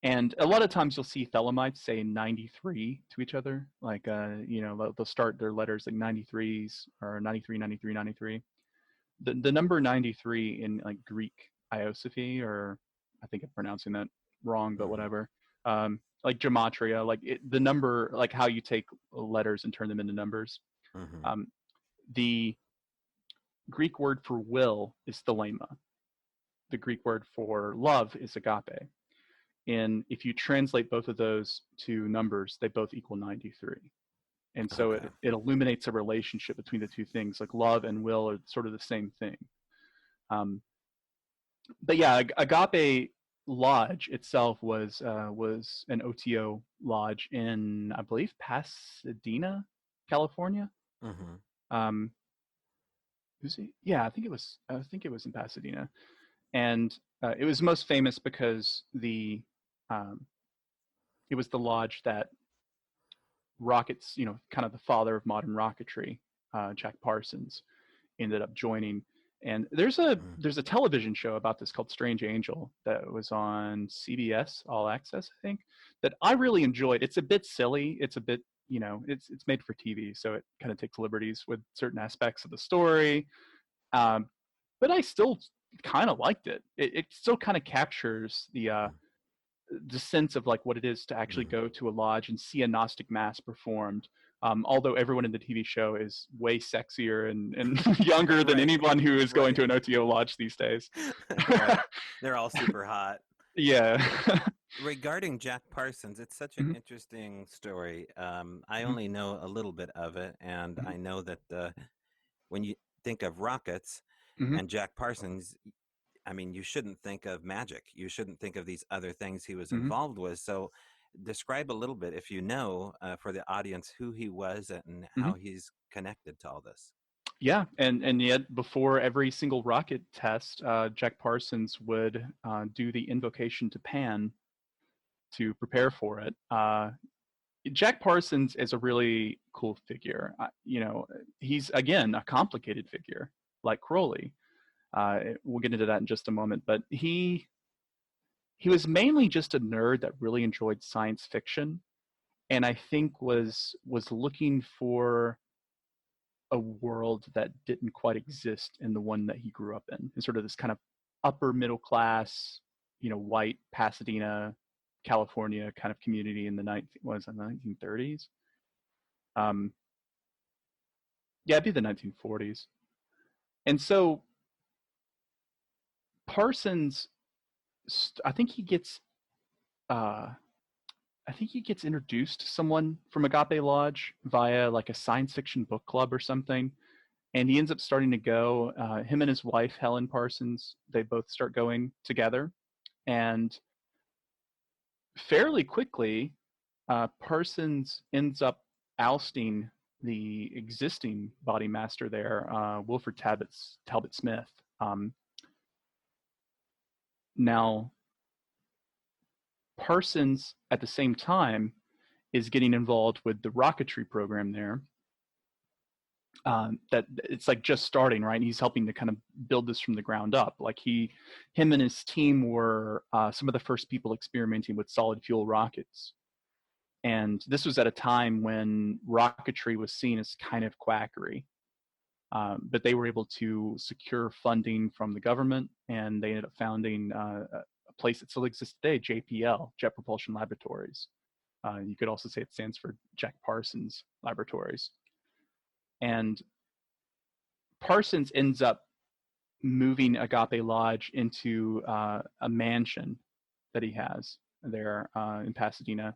And a lot of times you'll see Thelemites say 93 to each other, like they'll start their letters like 93s or 93, 93, 93. The number 93 in like Greek Iosophy, or I think I'm pronouncing that wrong, but whatever. Like gematria, like the number, like how you take letters and turn them into numbers. The Greek word for will is thelema. The Greek word for love is agape. And if you translate both of those to numbers, they both equal 93. And so it illuminates a relationship between the two things, like love and will are sort of the same thing. But yeah, Agape Lodge itself was an OTO lodge in, I believe, Pasadena, California. Yeah, I think it was in Pasadena, and it was most famous because it was the lodge that rockets, kind of the father of modern rocketry, Jack Parsons, ended up joining. And there's a television show about this called Strange Angel that was on CBS All Access, I think, that I really enjoyed. It's a bit silly. It's a bit, it's made for TV, so it kind of takes liberties with certain aspects of the story. But I still kind of liked it. It still kind of captures the sense of like what it is to actually go to a lodge and see a Gnostic mass performed. Although everyone in the TV show is way sexier and younger than anyone who is going to an OTO lodge these days. They're all super hot. Yeah. Regarding Jack Parsons, it's such an interesting story. I only know a little bit of it, and I know that when you think of rockets and Jack Parsons, I mean, you shouldn't think of magic. You shouldn't think of these other things he was involved with. So describe a little bit, if you know, for the audience, who he was and how he's connected to all this. Yeah, and yet before every single rocket test, Jack Parsons would do the invocation to Pan to prepare for it. Jack Parsons is a really cool figure. He's, again, a complicated figure, like Crowley. We'll get into that in just a moment, but he he was mainly just a nerd that really enjoyed science fiction, and I think was looking for a world that didn't quite exist in the one that he grew up in sort of this kind of upper middle class, white Pasadena, California kind of community in the 1930s. Yeah, it'd be the 1940s. And so Parsons, I think he gets introduced to someone from Agape Lodge via like a science fiction book club or something, and he ends up starting to go. Him and his wife Helen Parsons, they both start going together, and fairly quickly, Parsons ends up ousting the existing body master there, Wilfred Talbot Smith. Now, Parsons, at the same time, is getting involved with the rocketry program there. That it's like just starting, right? He's helping to kind of build this from the ground up. Like him and his team were some of the first people experimenting with solid fuel rockets. And this was at a time when rocketry was seen as kind of quackery. But they were able to secure funding from the government, and they ended up founding a place that still exists today, JPL, Jet Propulsion Laboratories. You could also say it stands for Jack Parsons Laboratories. And Parsons ends up moving Agape Lodge into a mansion that he has there in Pasadena.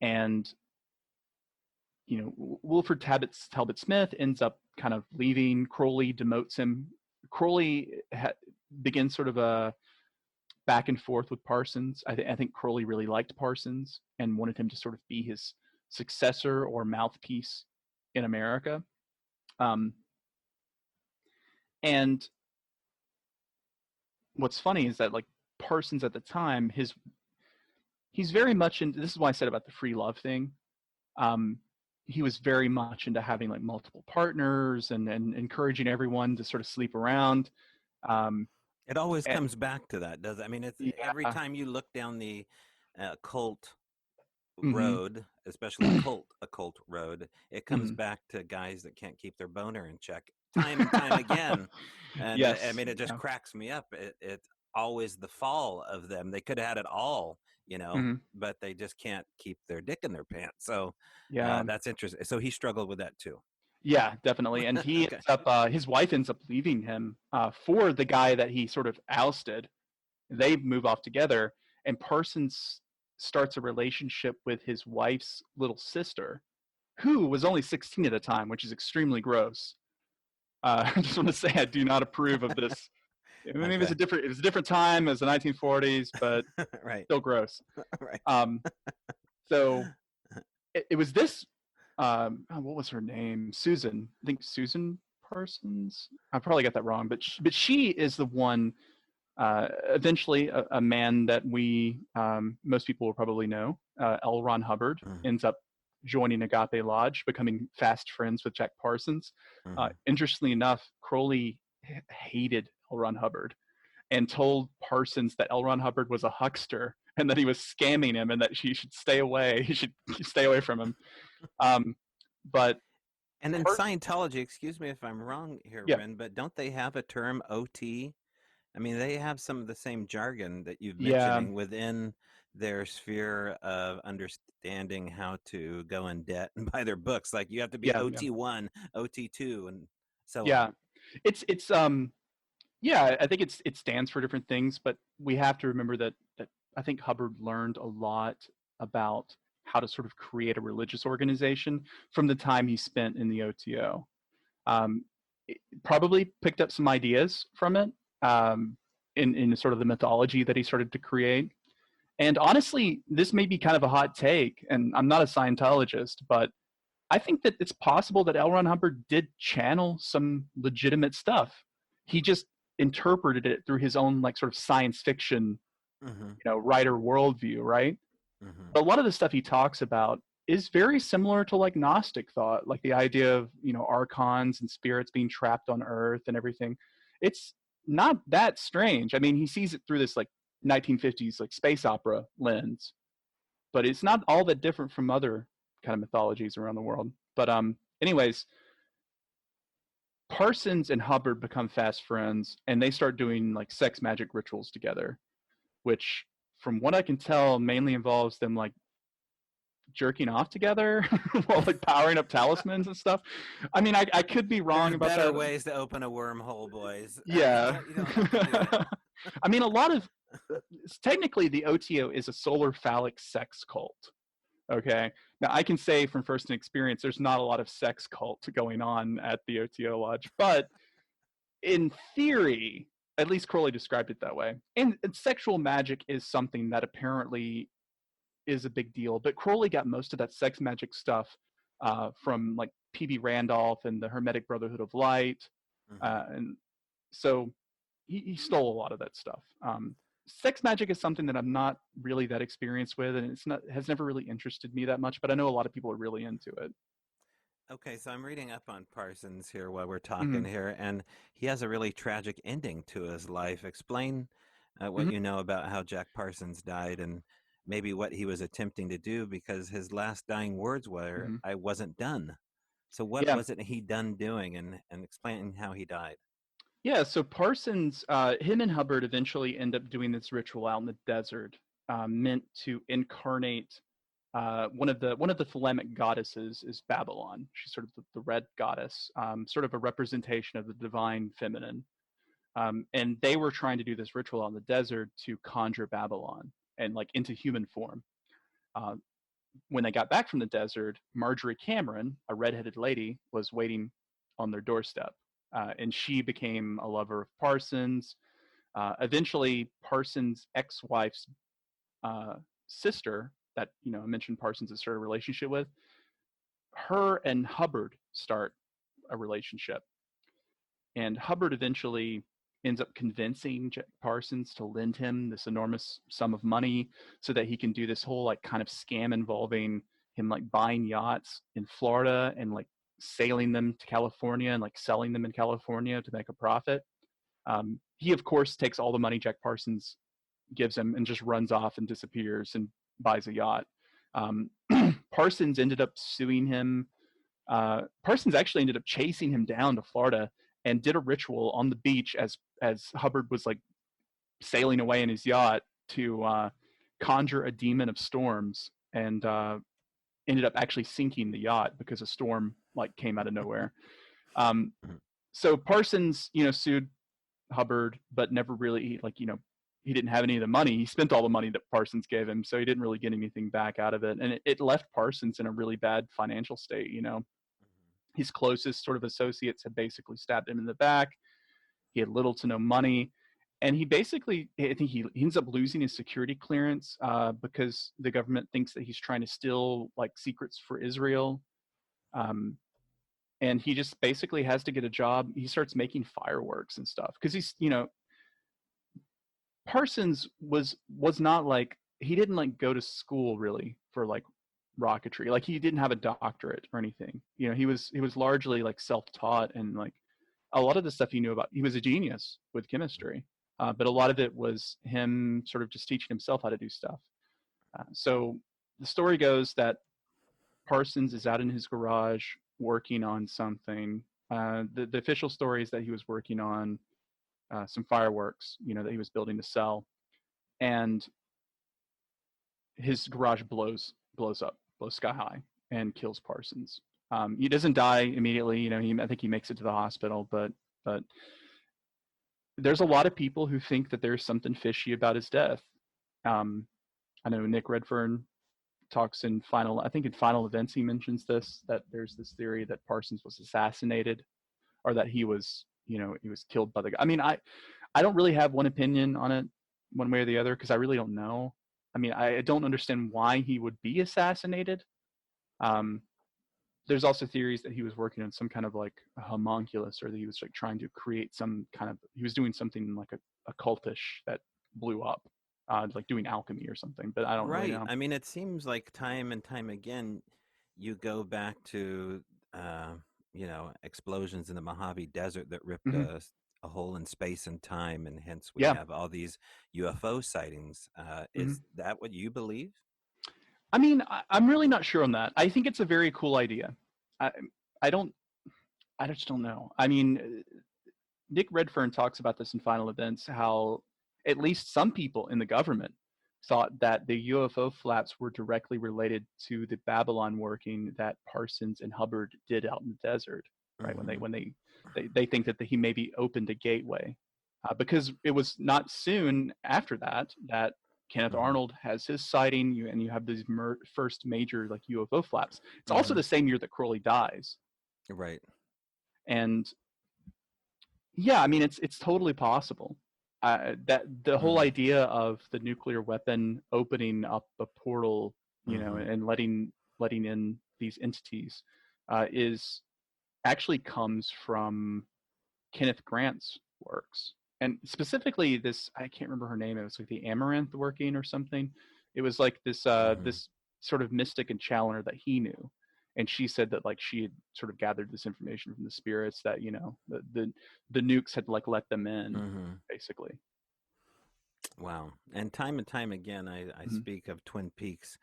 And Wilfred Talbot Smith ends up kind of leaving. Crowley demotes him. Crowley begins sort of a back and forth with Parsons. I think Crowley really liked Parsons and wanted him to sort of be his successor or mouthpiece in America. And what's funny is that like Parsons at the time, he's very much into, this is why I said about the free love thing. He was very much into having like multiple partners and encouraging everyone to sort of sleep around. It always comes back to that, does it? I mean, it's every time you look down the occult road, especially occult road, it comes back to guys that can't keep their boner in check time and time again. And yes. I mean, it just cracks me up. It's always the fall of them. They could have had it all, but they just can't keep their dick in their pants. So that's interesting. So he struggled with that too. Yeah, definitely. And he ends up, his wife ends up leaving him for the guy that he sort of ousted. They move off together, and Parsons starts a relationship with his wife's little sister, who was only 16 at the time, which is extremely gross. I just want to say I do not approve of this. Maybe it was a different time, as the 1940s, but right. Still gross. Right. So it was this. What was her name? Susan. I think Susan Parsons. I probably got that wrong, but she is the one. Eventually, a man that we most people will probably know, L. Ron Hubbard, ends up joining Agape Lodge, becoming fast friends with Jack Parsons. Interestingly enough, Crowley hated L. Ron Hubbard and told Parsons that L. Ron Hubbard was a huckster and that he was scamming him and that he should stay away. He should stay away from him. But and in Scientology, excuse me if I'm wrong here, Wren, but don't they have a term OT? I mean, they have some of the same jargon that you've mentioning within their sphere of understanding how to go in debt and buy their books. Like you have to be OT1, OT2, and so on. It's I think it stands for different things, but we have to remember that I think Hubbard learned a lot about how to sort of create a religious organization from the time he spent in the OTO. Probably picked up some ideas from it in sort of the mythology that he started to create. And honestly, this may be kind of a hot take, and I'm not a Scientologist, but I think that it's possible that L. Ron Hubbard did channel some legitimate stuff. He just interpreted it through his own like sort of science fiction, writer worldview, right? But a lot of the stuff he talks about is very similar to like Gnostic thought, like the idea of archons and spirits being trapped on Earth and everything. It's not that strange. I mean, he sees it through this like 1950s like space opera lens, but it's not all that different from other kind of mythologies around the world. But anyways, Parsons and Hubbard become fast friends, and they start doing like sex magic rituals together, which, from what I can tell, mainly involves them like jerking off together while like powering up talismans and stuff. I mean, I could be wrong There's about better that. ways to open a wormhole, boys. Yeah. You don't have to do it. I mean, a lot of technically the OTO is a solar phallic sex cult. Okay. Now I can say from first experience, there's not a lot of sex cult going on at the OTO Lodge, but in theory, at least Crowley described it that way. And sexual magic is something that apparently is a big deal. But Crowley got most of that sex magic stuff from like P.B. Randolph and the Hermetic Brotherhood of Light, and so he stole a lot of that stuff. Sex magic is something that I'm not really that experienced with, and it's not has never really interested me that much. But I know a lot of people are really into it. Okay, so I'm reading up on Parsons here while we're talking Mm-hmm. here, and he has a really tragic ending to his life. Explain what Mm-hmm. you know about how Jack Parsons died and maybe what he was attempting to do, because his last dying words were, Mm-hmm. "I wasn't done." So what Yeah, wasn't he done doing, and explain how he died. yeah. So Parsons, him and Hubbard eventually end up doing this ritual out in the desert, meant to incarnate one of the Thelemic goddesses is Babylon. She's sort of the red goddess, sort of a representation of the divine feminine. And they were trying to do this ritual out in the desert to conjure Babylon and like into human form. Uh, when they got back from the desert, Marjorie Cameron, a redheaded lady, was waiting on their doorstep, and she became a lover of Parsons. Eventually, Parsons' ex-wife's uh, sister, that I mentioned Parsons had started a relationship with, her and Hubbard start a relationship, and Hubbard eventually ends up convincing Jack Parsons to lend him this enormous sum of money so that he can do this whole like kind of scam involving him like buying yachts in Florida and like sailing them to California and like selling them in California to make a profit. He of course takes all the money Jack Parsons gives him and just runs off and disappears and buys a yacht. Um, Parsons ended up suing him. Parsons actually ended up chasing him down to Florida and did a ritual on the beach as Hubbard was like sailing away in his yacht to conjure a demon of storms, and ended up actually sinking the yacht because a storm like came out of nowhere. Um, so Parsons, sued Hubbard, but never really like he didn't have any of the money. He spent all the money that Parsons gave him, so he didn't really get anything back out of it, and it left Parsons in a really bad financial state. His closest sort of associates had basically stabbed him in the back. He had little to no money, and he basically, I think he ends up losing his security clearance because the government thinks that he's trying to steal like secrets for Israel. Um, and he just basically has to get a job. He starts making fireworks and stuff because Parsons was not like, he didn't like go to school really for like rocketry. Like he didn't have a doctorate or anything. He was largely like self-taught, and like a lot of the stuff he knew about, he was a genius with chemistry. But a lot of it was him sort of just teaching himself how to do stuff. So the story goes that Parsons is out in his garage working on something. The official story is that he was working on some fireworks, that he was building to sell, and his garage blows sky high, and kills Parsons. He doesn't die immediately. I think he makes it to the hospital, but there's a lot of people who think that there's something fishy about his death. Um, I know Nick Redfern talks in I think in Final Events, he mentions this, that there's this theory that Parsons was assassinated, or that he was killed by the guy. I mean, I don't really have one opinion on it, one way or the other, because I really don't know. I mean, I don't understand why he would be assassinated. Um, there's also theories that he was working on some kind of like a homunculus, or that he was like trying to create some kind of, he was doing something like a cultish that blew up, like doing alchemy or something, but I don't really Right. know. I mean, it seems like time and time again, you go back to, uh, explosions in the Mojave Desert that ripped Hmm. a hole in space and time, and hence we Yeah. have all these UFO sightings. Hmm. Is that what you believe? I mean, I'm really not sure on that. I think it's a very cool idea. I, I don't. I just don't know. I mean, Nick Redfern talks about this in Final Events, how at least some people in the government thought that the UFO flaps were directly related to the Babylon working that Parsons and Hubbard did out in the desert, right? Mm-hmm. They think that he maybe opened a gateway, because it was not soon after that that Kenneth Mm-hmm. Arnold has his sighting, and you have these first major like UFO flaps. It's also Mm-hmm. the same year that Crowley dies, Right. and yeah, I mean it's totally possible. That the whole Mm-hmm. idea of the nuclear weapon opening up a portal, Mm-hmm. and letting in these entities, is actually comes from Kenneth Grant's works, and specifically this, I can't remember her name. It was like the Amaranth working or something. It was like this Mm-hmm. this sort of mystic and channeler that he knew, and she said that like she had sort of gathered this information from the spirits that the nukes had like let them in, Mm-hmm. basically. Wow. And time again, I Mhm. speak of Twin Peaks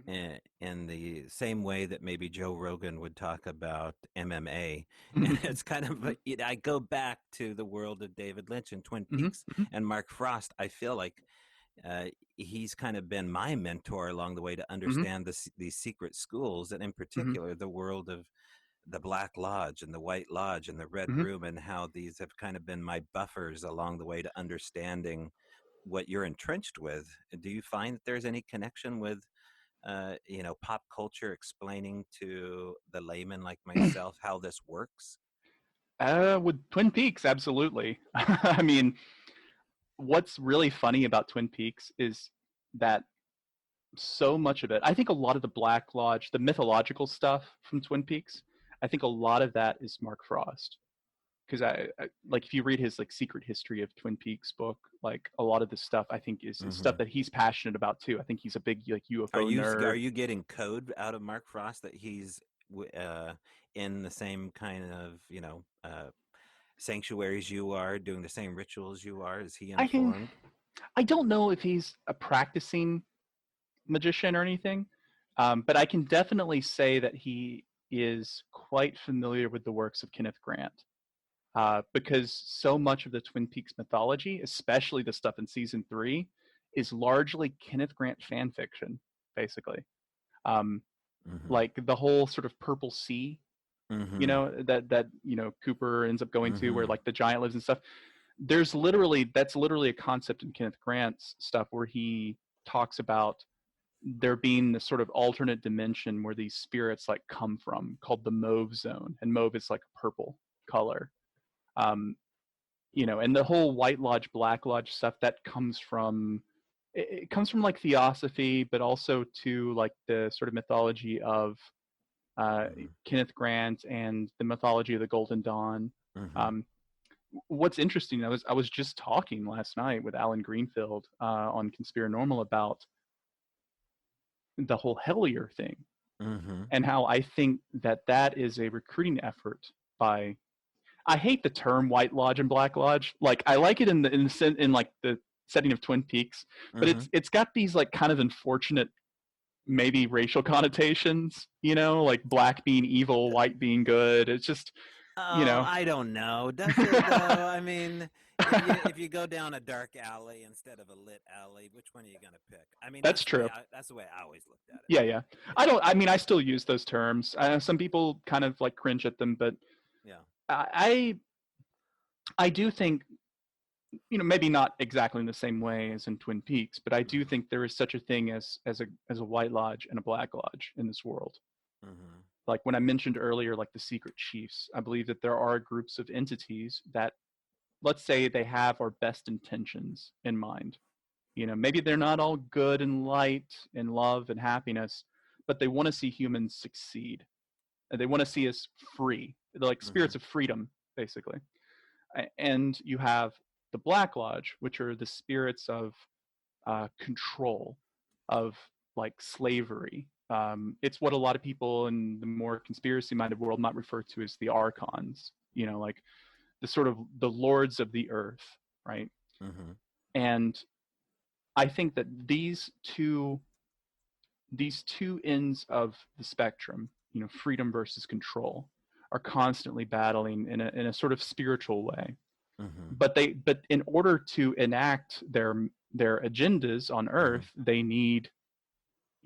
in the same way that maybe Joe Rogan would talk about MMA. And Mhm. it's kind of, I go back to the world of David Lynch and Twin Mhm. Peaks Mhm. and Mark Frost. I feel like he's kind of been my mentor along the way to Mhm. understand these secret schools, and in Mhm. particular, the world of the Black Lodge and the White Lodge and the Red Mhm. Room, and how these have kind of been my buffers along the way to understanding what you're entrenched with. Do you find that there's any connection with pop culture explaining to the layman like myself how this works? With Twin Peaks, absolutely. I mean, what's really funny about Twin Peaks is that so much of it, I think a lot of the Black Lodge, the mythological stuff from Twin Peaks, I think a lot of that is Mark Frost. Because I like, if you read his like Secret History of Twin Peaks book, like a lot of this stuff I think is Hmm. stuff that he's passionate about too. I think he's a big like UFO Are nerd. you getting code out of Mark Frost that he's in the same kind of sanctuaries you are, doing the same rituals you are? Is he I can informed? I don't know if he's a practicing magician or anything, but I can definitely say that he is quite familiar with the works of Kenneth Grant, because so much of the Twin Peaks mythology, especially the stuff in season 3, is largely Kenneth Grant fan fiction, basically. Um, Mm-hmm. like the whole sort of Purple Sea, Mm-hmm. that Cooper ends up going to, where Mm-hmm. like the giant lives and stuff. That's literally a concept in Kenneth Grant's stuff where he talks about there being this sort of alternate dimension where these spirits like come from, called the mauve zone, and mauve is like a purple color. um and the whole White Lodge, Black Lodge stuff, that comes from, it comes from like theosophy, but also to like the sort of mythology of Kenneth Grant and the mythology of the Golden Dawn. Mm-hmm. um what's interesting, I was just talking last night with Alan Greenfield on Conspiranormal about the whole Hellier thing, Mm-hmm. and how I think that that is a recruiting effort by, I hate the term White Lodge and Black Lodge. Like I like it in like the setting of Twin Peaks, but Mm-hmm. it's got these like kind of unfortunate, maybe racial connotations, like black being evil, white being good. It's just, you Oh, know. I don't know. Does it though? I mean, if you go down a dark alley instead of a lit alley, which one are you gonna pick? I mean, That's true. that's the way I always looked at it. Yeah, yeah. I mean, I still use those terms. Some people kind of like cringe at them, but Yeah. I I do think, maybe not exactly in the same way as in Twin Peaks, but I do Mm-hmm. think there is such a thing as a White Lodge and a Black Lodge in this world. Mm-hmm. Like when I mentioned earlier, like the secret chiefs, I believe that there are groups of entities that, let's say, they have our best intentions in mind. Maybe they're not all good and light and love and happiness, but they want to see humans succeed. And they want to see us free. They're like Mm-hmm. spirits of freedom, basically. And you have the Black Lodge, which are the spirits of control, of like slavery. It's what a lot of people in the more conspiracy minded world might refer to as the archons. Like the sort of the lords of the earth, right? Mm-hmm. And I think that these two ends of the spectrum, freedom versus control, are constantly battling in a sort of spiritual way. Mm-hmm. But in order to enact their agendas on Mm-hmm. Earth, they need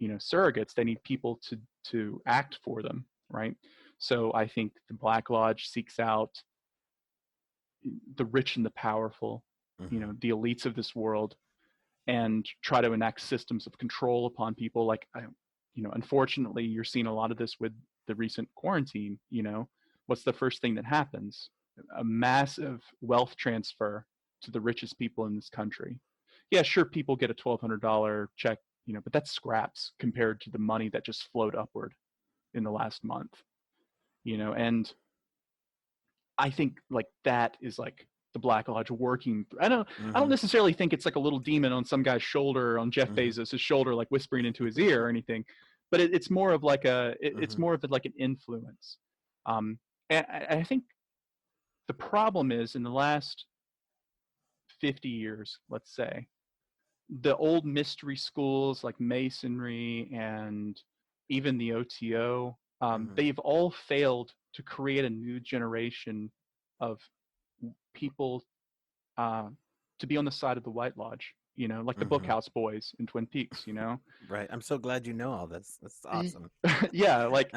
surrogates. They need people to act for them, right? So I think the Black Lodge seeks out the rich and the powerful, Mm-hmm. the elites of this world, and try to enact systems of control upon people. Like, unfortunately, you're seeing a lot of this with the recent quarantine. What's the first thing that happens? A massive wealth transfer to the richest people in this country. Yeah, sure, people get a $1,200 check, but that's scraps compared to the money that just flowed upward in the last month. And I think like that is like the Black Lodge working. I don't Mm-hmm. necessarily think it's like a little demon on some guy's shoulder, on Jeff Mm-hmm. Bezos' shoulder, like whispering into his ear or anything. But it's more of like it's Mm-hmm. more of like an influence. And I think the problem is in the last 50 years, let's say, the old mystery schools like Masonry and even the OTO, Mm-hmm. they've all failed to create a new generation of people uh, to be on the side of the White Lodge, like the Mm-hmm. Bookhouse Boys in Twin Peaks. Right. I'm so glad you know all this. That's awesome. Yeah, like,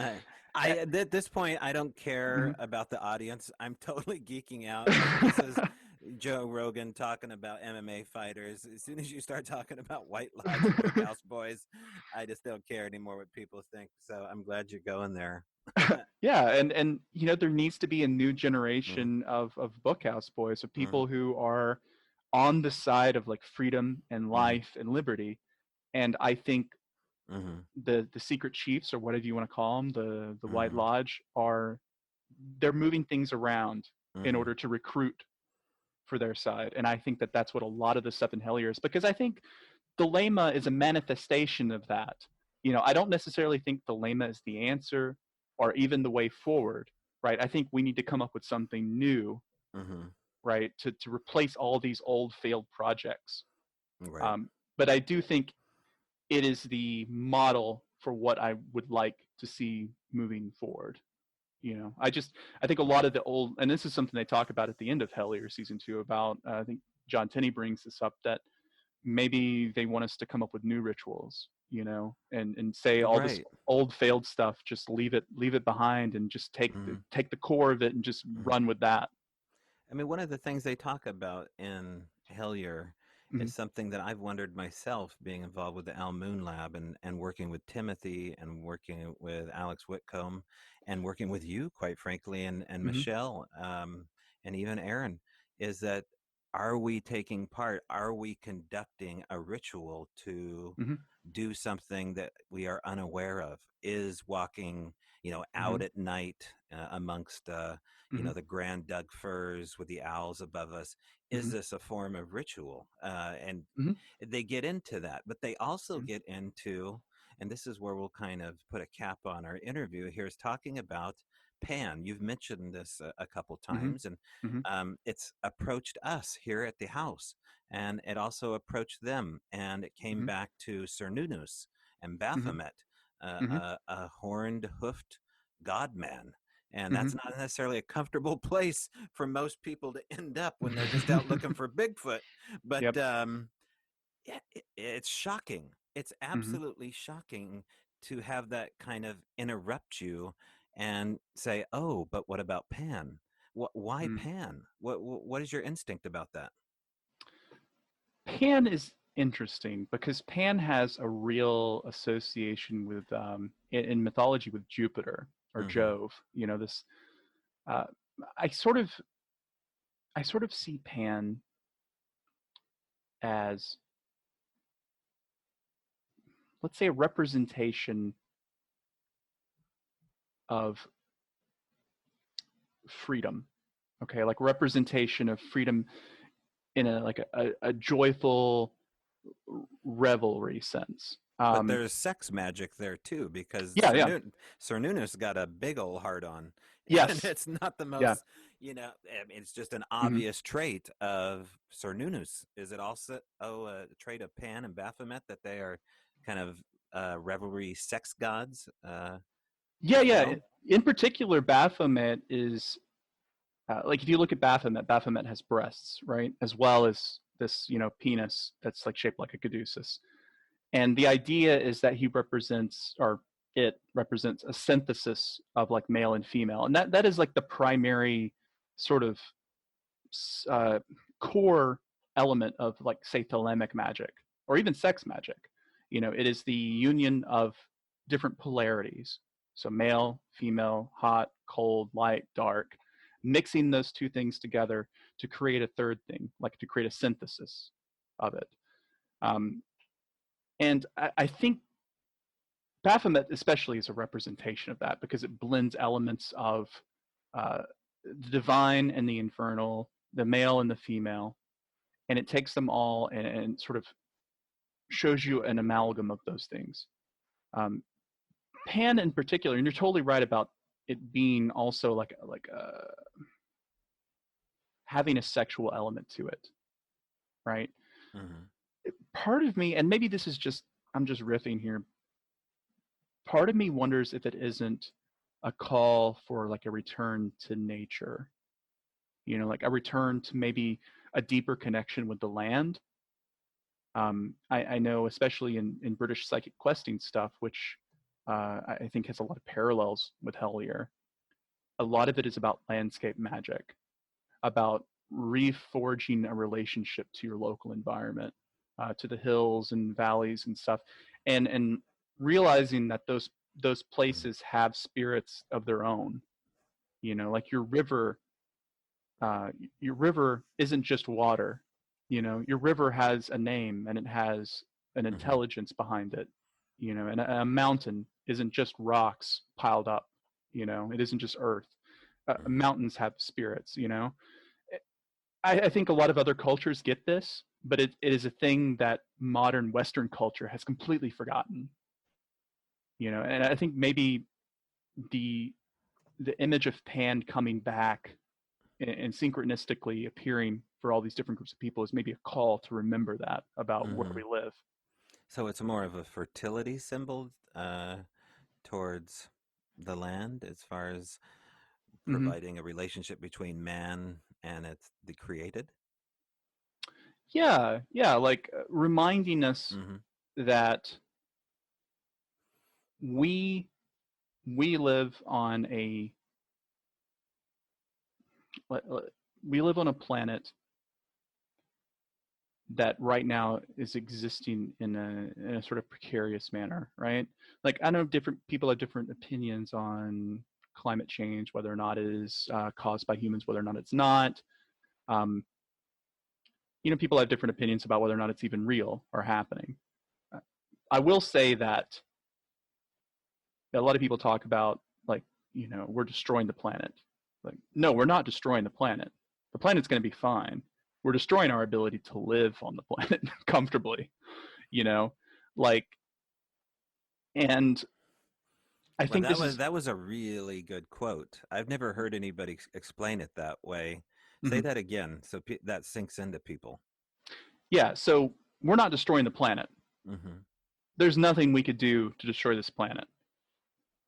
At this point, I don't care mhm. about the audience. I'm totally geeking out. Like, this is Joe Rogan talking about MMA fighters. As soon as you start talking about White Lodge and Bookhouse Boys, I just don't care anymore what people think. So I'm glad you're going there. Yeah, and there needs to be a new Mm-hmm. generation of Bookhouse Boys, of Mm-hmm. people who are on the side of like freedom and Mm-hmm. life and liberty. And I think Mm-hmm. the secret chiefs, or whatever you want to call them, the White Mm-hmm. Lodge, they're moving things around in Mm-hmm. order to recruit for their side. And I think that that's what a lot of the stuff in Hellier is, because I think Thelema is a manifestation of that. I don't necessarily think Thelema is the answer or even the way forward, right? I think we need to come up with something new, Mm-hmm. right, to replace all these old failed projects. Right. But I do think it is the model for what I would like to see moving forward. I think a lot of the old, and this is something they talk about at the end of Hellier season 2 about, I think John Tenney brings this up, that maybe they want us to come up with new rituals, and say all this Right. old failed stuff, just leave it behind, and just Mm-hmm. take the core of it and just Mm-hmm. run with that. I mean, one of the things they talk about in Hellier Mm-hmm. is something that I've wondered myself, being involved with the Al Moon Lab and working with Timothy and working with Alex Whitcomb and working with you, quite frankly, and Mm-hmm. Michelle, and even Aaron, is that are we taking part? Are we conducting a ritual to Mm-hmm. do something that we are unaware of? Is walking, Mm-hmm. out at night amongst Mm-hmm. the grand Doug firs with the owls above us. Is Mm-hmm. this a form of ritual? And Mm-hmm. they get into that, but they also Mm-hmm. get into, and this is where we'll kind of put a cap on our interview here, is talking about Pan. You've mentioned this a couple Mm-hmm. times, and Mm-hmm. it's approached us here at the house, and it also approached them, and it came Mm-hmm. back to Cernunnos and Mm-hmm. Baphomet, Mm-hmm. a horned, hoofed god man. And Mm-hmm. that's not necessarily a comfortable place for most people to end up when they're just out looking for Bigfoot. But Yep. yeah, it's shocking. It's Mm-hmm. absolutely shocking to have that kind of interrupt you and say, "Oh, but what about Pan? Why Mm. Pan? What is your instinct about that?" Pan is interesting because Pan has a real association with, in mythology, with Jupiter or Mm-hmm. Jove. This, uh, I sort of see Pan as, let's say, a representation of freedom. Okay, like representation of freedom in a joyful revelry sense. But there's sex magic there too, because Yeah, yeah, Cernunnos got a big old heart on, and yes, it's not the yeah. most, I mean, it's just an Hmm. obvious trait of Cernunnos. Is it also a trait of Pan and Baphomet that they are kind of revelry sex gods Yeah, as yeah. well? In particular, Baphomet is like if you look at Baphomet, Baphomet has breasts, right, as well as this penis that's like shaped like a caduceus. And the idea is that he represents, or it represents, a synthesis of like male and female, and that is like the primary sort of uh, core element of, like, say, Thelemic magic or even sex magic. It is the union of different polarities. So male, female, hot, cold, light, dark, mixing those two things together to create a third thing, like to create a synthesis of it. Um, and I think Baphomet especially is a representation of that because it blends elements of the divine and the infernal, the male and the female, and it takes them all and sort of shows you an amalgam of those things. Um, Pan in particular, and you're totally right about it being also like having a sexual element to it, right? Mm-hmm. Part of me, and maybe this is just I'm just riffing here. Part of me wonders if it isn't a call for like a return to nature, like a return to maybe a deeper connection with the land. I know, especially in British psychic questing stuff, which I think has a lot of parallels with Hellier. A lot of it is about landscape magic, about reforging a relationship to your local environment, to the hills and valleys and stuff, and realizing that those places have spirits of their own. Like uh, your river isn't just water. Your river has a name and it has an Mm-hmm. intelligence behind it. And a mountain isn't just rocks piled up. It isn't just earth. Mm-hmm. Mountains have spirits. I think a lot of other cultures get this, but it is a thing that modern Western culture has completely forgotten. And I think maybe the the image of Pan coming back and synchronistically appearing for all these different groups of people is maybe a call to remember that about where Mm-hmm. we live. So it's more of a fertility symbol towards the land as far as Hmm. providing a relationship between man and the created. Yeah, yeah, like reminding us Mm-hmm. that we we live on a we live on a planet that right now is existing in a sort of precarious manner, right? Like I know different people have different opinions on climate change, whether or not it is caused by humans, whether or not it's not. Um, People have different opinions about whether or not it's even real or happening. Uh, I will say that a lot of people talk about, like, we're destroying the planet. Like, no, we're not destroying the planet. The planet's going to be fine. We're destroying our ability to live on the planet comfortably, you know, like, and I Well, think that this was is, that was a really good quote. I've never heard anybody explain it that way. Say mhm. that again, so that sinks into people. Yeah. So we're not destroying the planet. Mm-hmm. There's nothing we could do to destroy this planet.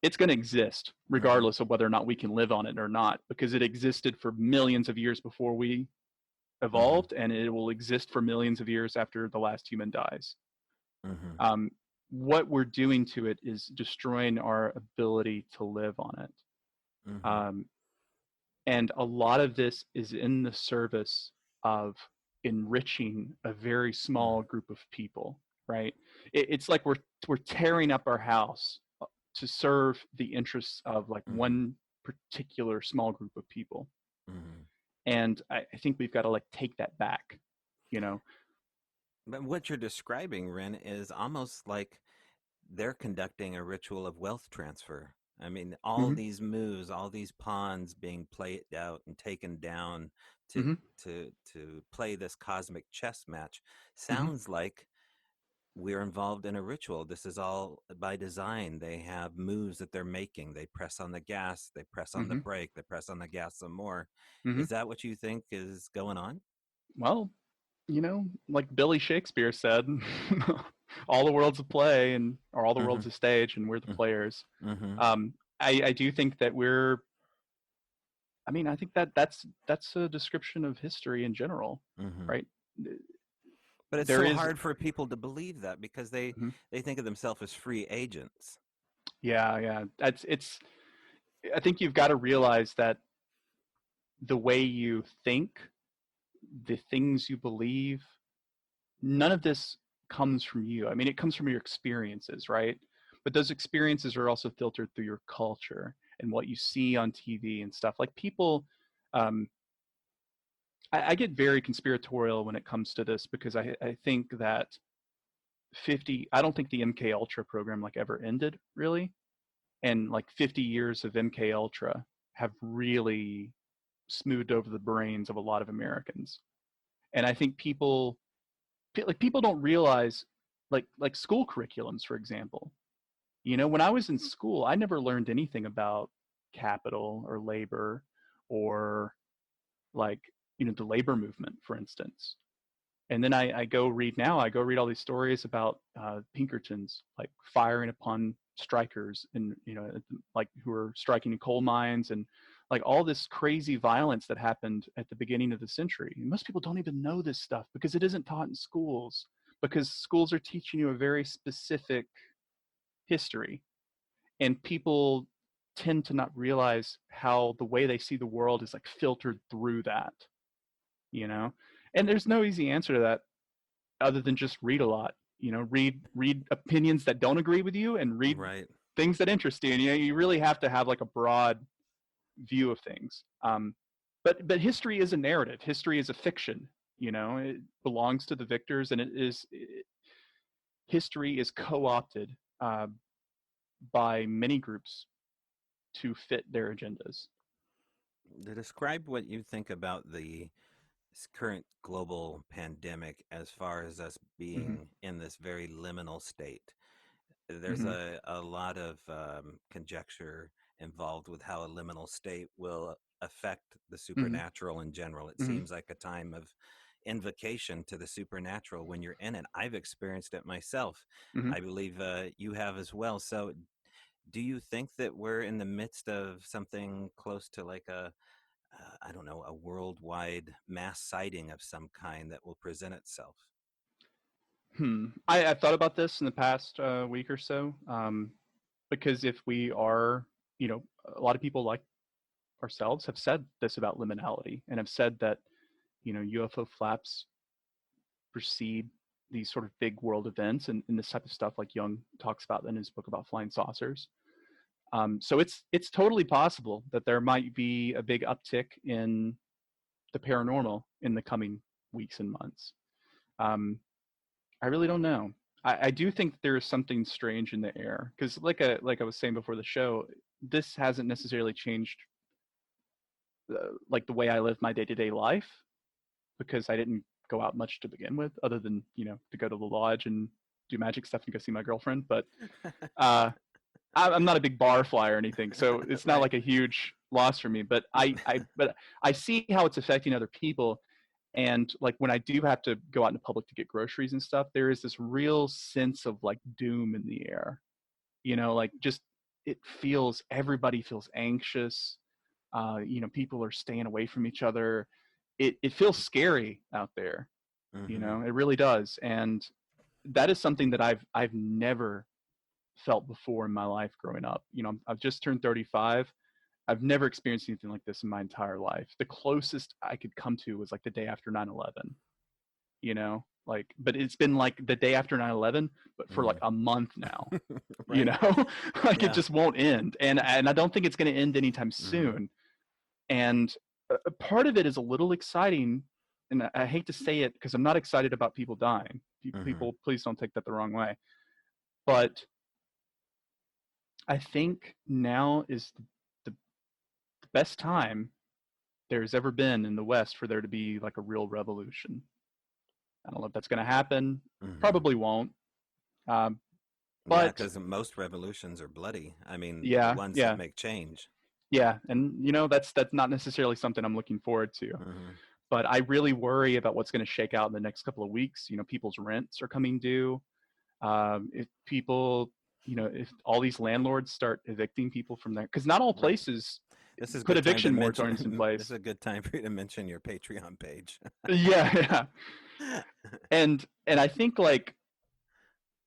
It's going to exist Mm-hmm. regardless of whether or not we can live on it or not, because it existed for millions of years before we Mm-hmm. evolved, and it will exist for millions of years after the last human dies. Mm-hmm. Um, what we're doing to it is destroying our ability to live on it. Mm-hmm. Um, and a lot of this is in the service of enriching a very small group of people, right? It's like we're tearing up our house to serve the interests of like Mm-hmm. one particular small group of people. Mm-hmm. And I think we've got to like take that back, you know. But what you're describing, Ren, is almost like they're conducting a ritual of wealth transfer. I mean, all Mm-hmm. these moves, all these pawns being played out and taken down to Mm-hmm. to play this cosmic chess match Mm-hmm. sounds like we're involved in a ritual. This is all by design. They have moves that they're making. They press on the gas, they press on the Hmm. brake, they press on the gas some more. Hmm. Is that what you think is going on? Well, like Billy Shakespeare said, all the world's a play, or all the Mm-hmm. world's a stage, and we're the players. Mm-hmm. I do think that we're. I mean, I think that's a description of history in general, Mm-hmm. right? But it's There so is. hard for people to believe that because Mhm. they think of themselves as free agents. Yeah, yeah. It's. I think you've got to realize that the way you think, the things you believe, none of this comes from you. I mean, it comes from your experiences, right? But those experiences are also filtered through your culture and what you see on TV and stuff. Like people, um, I get very conspiratorial when it comes to this because I think that 50. I don't think the MK Ultra program like ever ended really, and like 50 years of MK Ultra have really smoothed over the brains of a lot of Americans. And I think people don't realize like school curriculums, for example. When I was in school, I never learned anything about capital or labor or like the labor movement, for instance. And then I go read now. I go read all these stories about Pinkertons like firing upon strikers and like who are striking in coal mines and like all this crazy violence that happened at the beginning of the century. And most people don't even know this stuff because it isn't taught in schools because schools are teaching you a very specific history, and people tend to not realize how the way they see the world is like filtered through that, you know. And there's no easy answer to that other than just read a lot. Read opinions that don't agree with you, and read Right. things that interest you. And you really have to have like a broad view of things. But history is a narrative. History is a fiction. It belongs to the victors, and history is co-opted by many groups to fit their agendas. To describe what you think about the current global pandemic as far as us Hmm. being in this very liminal state. There's Hmm. a lot of conjecture involved with how a liminal state will affect the Hmm. supernatural in general. It Hmm. seems like a time of invocation to the supernatural when you're in it. I've experienced it myself. Hmm. I believe you have as well. So, do you think that we're in the midst of something close to like I don't know, a worldwide mass sighting of some kind that will present itself? I've thought about this in the past week or so, because if we are, a lot of people like ourselves have said this about liminality and have said that UFO flaps precede these sort of big world events and this type of stuff like Jung talks about in his book about flying saucers. So it's totally possible that there might be a big uptick in the paranormal in the coming weeks and months. Um, I really don't know. I do think there is something strange in the air because, like I was saying before the show, this hasn't necessarily changed like the way I live my day to day life because I didn't go out much to begin with, other than to go to the lodge and do magic stuff and go see my girlfriend. But uh, I'm not a big bar fly or anything, so it's not Right. like a huge loss for me. But I see how it's affecting other people, and like when I do have to go out in public to get groceries and stuff, there is this real sense of like doom in the air. Like just everybody feels anxious. People are staying away from each other. It feels scary out there. Hmm. It really does, and that is something that I've never felt before in my life growing up. I've just turned 35. I've never experienced anything like this in my entire life. The closest I could come to was like the day after 9/11. Like, but it's been like the day after 9/11, but for like Mm. a month now. you Right. know like it Yeah. just won't end, and I don't think it's going to end anytime Hmm. soon. And a part of it is a little exciting, and I hate to say it because I'm not excited about people dying. Hmm. People, please don't take that the wrong way. But I think now is the best time there's ever been in the West for there to be like a real revolution. I don't know if that's going to happen. Hmm. Probably won't. Um, Yeah, but because most revolutions are bloody. I mean, the yeah, ones that yeah, make change. yeah, and that's not necessarily something I'm looking forward to. Hmm. But I really worry about what's going to shake out in the next couple of weeks. People's rents are coming due. If people, if all these landlords start evicting people from there, because not all Right. places This is a put good time to eviction moratoriums in mention. This is place. a good time for you to mention your Patreon page. Yeah, yeah, and I think like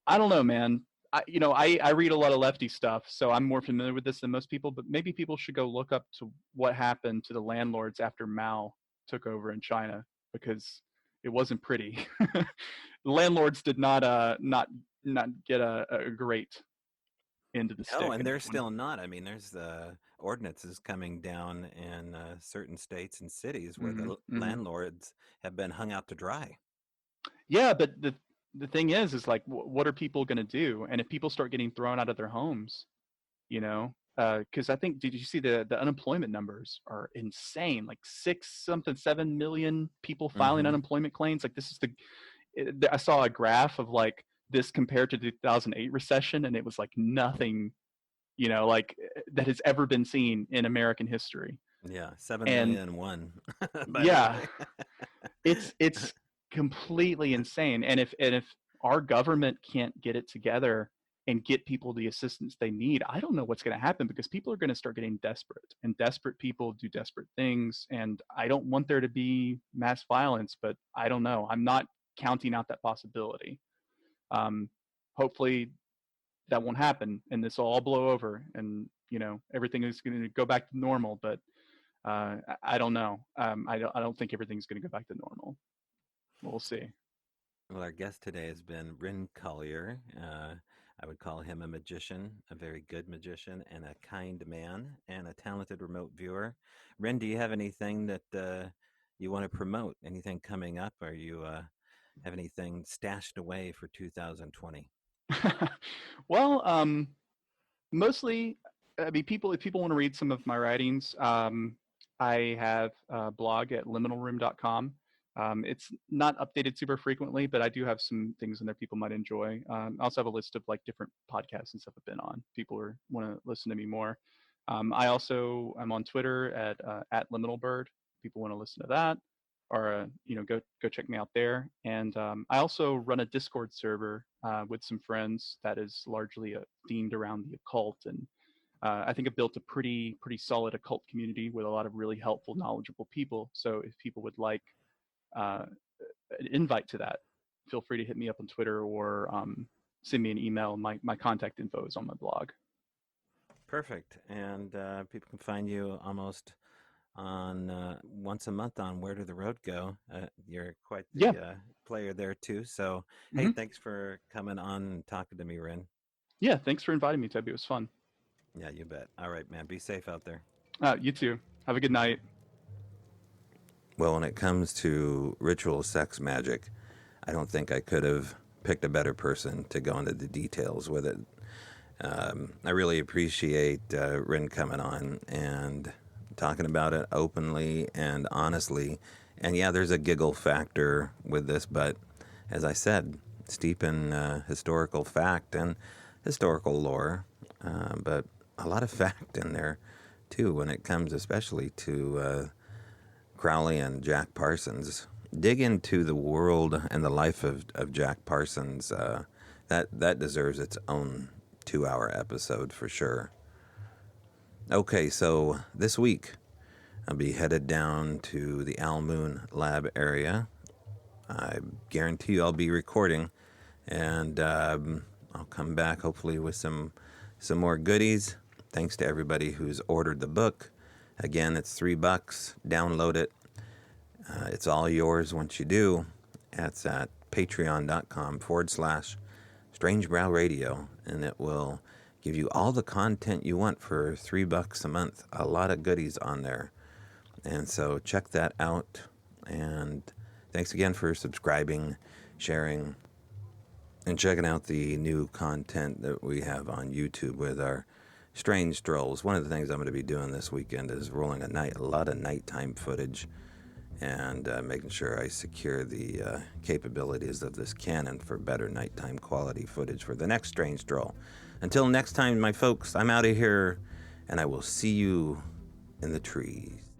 I don't know, man. I read a lot of lefty stuff, so I'm more familiar with this than most people. But maybe people should go look up to what happened to the landlords after Mao took over in China, because it wasn't pretty. The landlords did not get a great end of the No, stick and in they're this one. still not. I mean, there's ordinances coming down in certain states and cities where Hmm. the Hmm. landlords have been hung out to dry. Yeah, but the thing is like, what are people going to do? And if people start getting thrown out of their homes, because I think, did you see the unemployment numbers are insane? Like 7 million people filing Hmm. unemployment claims. Like this is I saw a graph of like this compared to the 2008 recession, and it was like nothing, like that has ever been seen in American history. Yeah, seven And million and one. By the yeah, way. it's completely insane. And if our government can't get it together and get people the assistance they need, I don't know what's going to happen, because people are going to start getting desperate, and desperate people do desperate things. And I don't want there to be mass violence, but I don't know. I'm not counting out that possibility. Um, Hopefully that won't happen, and this will all blow over, and everything is going to go back to normal. But I don't know. I don't think everything's going to go back to normal. We'll see. Well, our guest today has been Wren Collier. I would call him a magician, a very good magician, and a kind man, and a talented remote viewer. Wren, do you have anything that you want to promote? Anything coming up? Or you have anything stashed away for 2020? Well, mostly, I mean, if people want to read some of my writings, I have a blog at liminalroom.com. It's not updated super frequently, but I do have some things in there people might enjoy. I also have a list of like different podcasts and stuff I've been on. People want to listen to me more. I'm on Twitter at liminalbird. People want to listen to that, or go check me out there. And I also run a Discord server with some friends that is largely themed around the occult. And I think I've built a pretty solid occult community with a lot of really helpful, knowledgeable people. So if people would like uh, an invite to that, feel free to hit me up on Twitter, or send me an email. My contact info is on my blog. Perfect. And people can find you almost on once a month on Where Did the Road Go? You're quite Yeah. the player there too. So, hey, Hmm. thanks for coming on and talking to me, Ren. Yeah. Thanks for inviting me, Toby. It was fun. Yeah, you bet. All right, man. Be safe out there. You too. Have a good night. Well, when it comes to ritual sex magic, I don't think I could have picked a better person to go into the details with it. I really appreciate Rin coming on and talking about it openly and honestly. And yeah, there's a giggle factor with this, but as I said, steep in historical fact and historical lore, but a lot of fact in there too when it comes especially to Crowley and Jack Parsons. Dig into the world and the life of Jack Parsons. That deserves its own 2 hour episode for sure. Okay, so this week I'll be headed down to the Al Moon Lab area. I guarantee you I'll be recording, and I'll come back hopefully with some more goodies. Thanks to everybody who's ordered the book. Again, it's $3. Download it. It's all yours once you do. That's at patreon.com/Strange Brow Radio, and it will give you all the content you want for $3 a month. A lot of goodies on there. And so check that out. And thanks again for subscribing, sharing, and checking out the new content that we have on YouTube with our strange strolls. One of the things I'm going to be doing this weekend is rolling a lot of nighttime footage. and making sure I secure the capabilities of this Canon for better nighttime quality footage for the next Strange Stroll. Until next time, my folks, I'm out of here, and I will see you in the trees.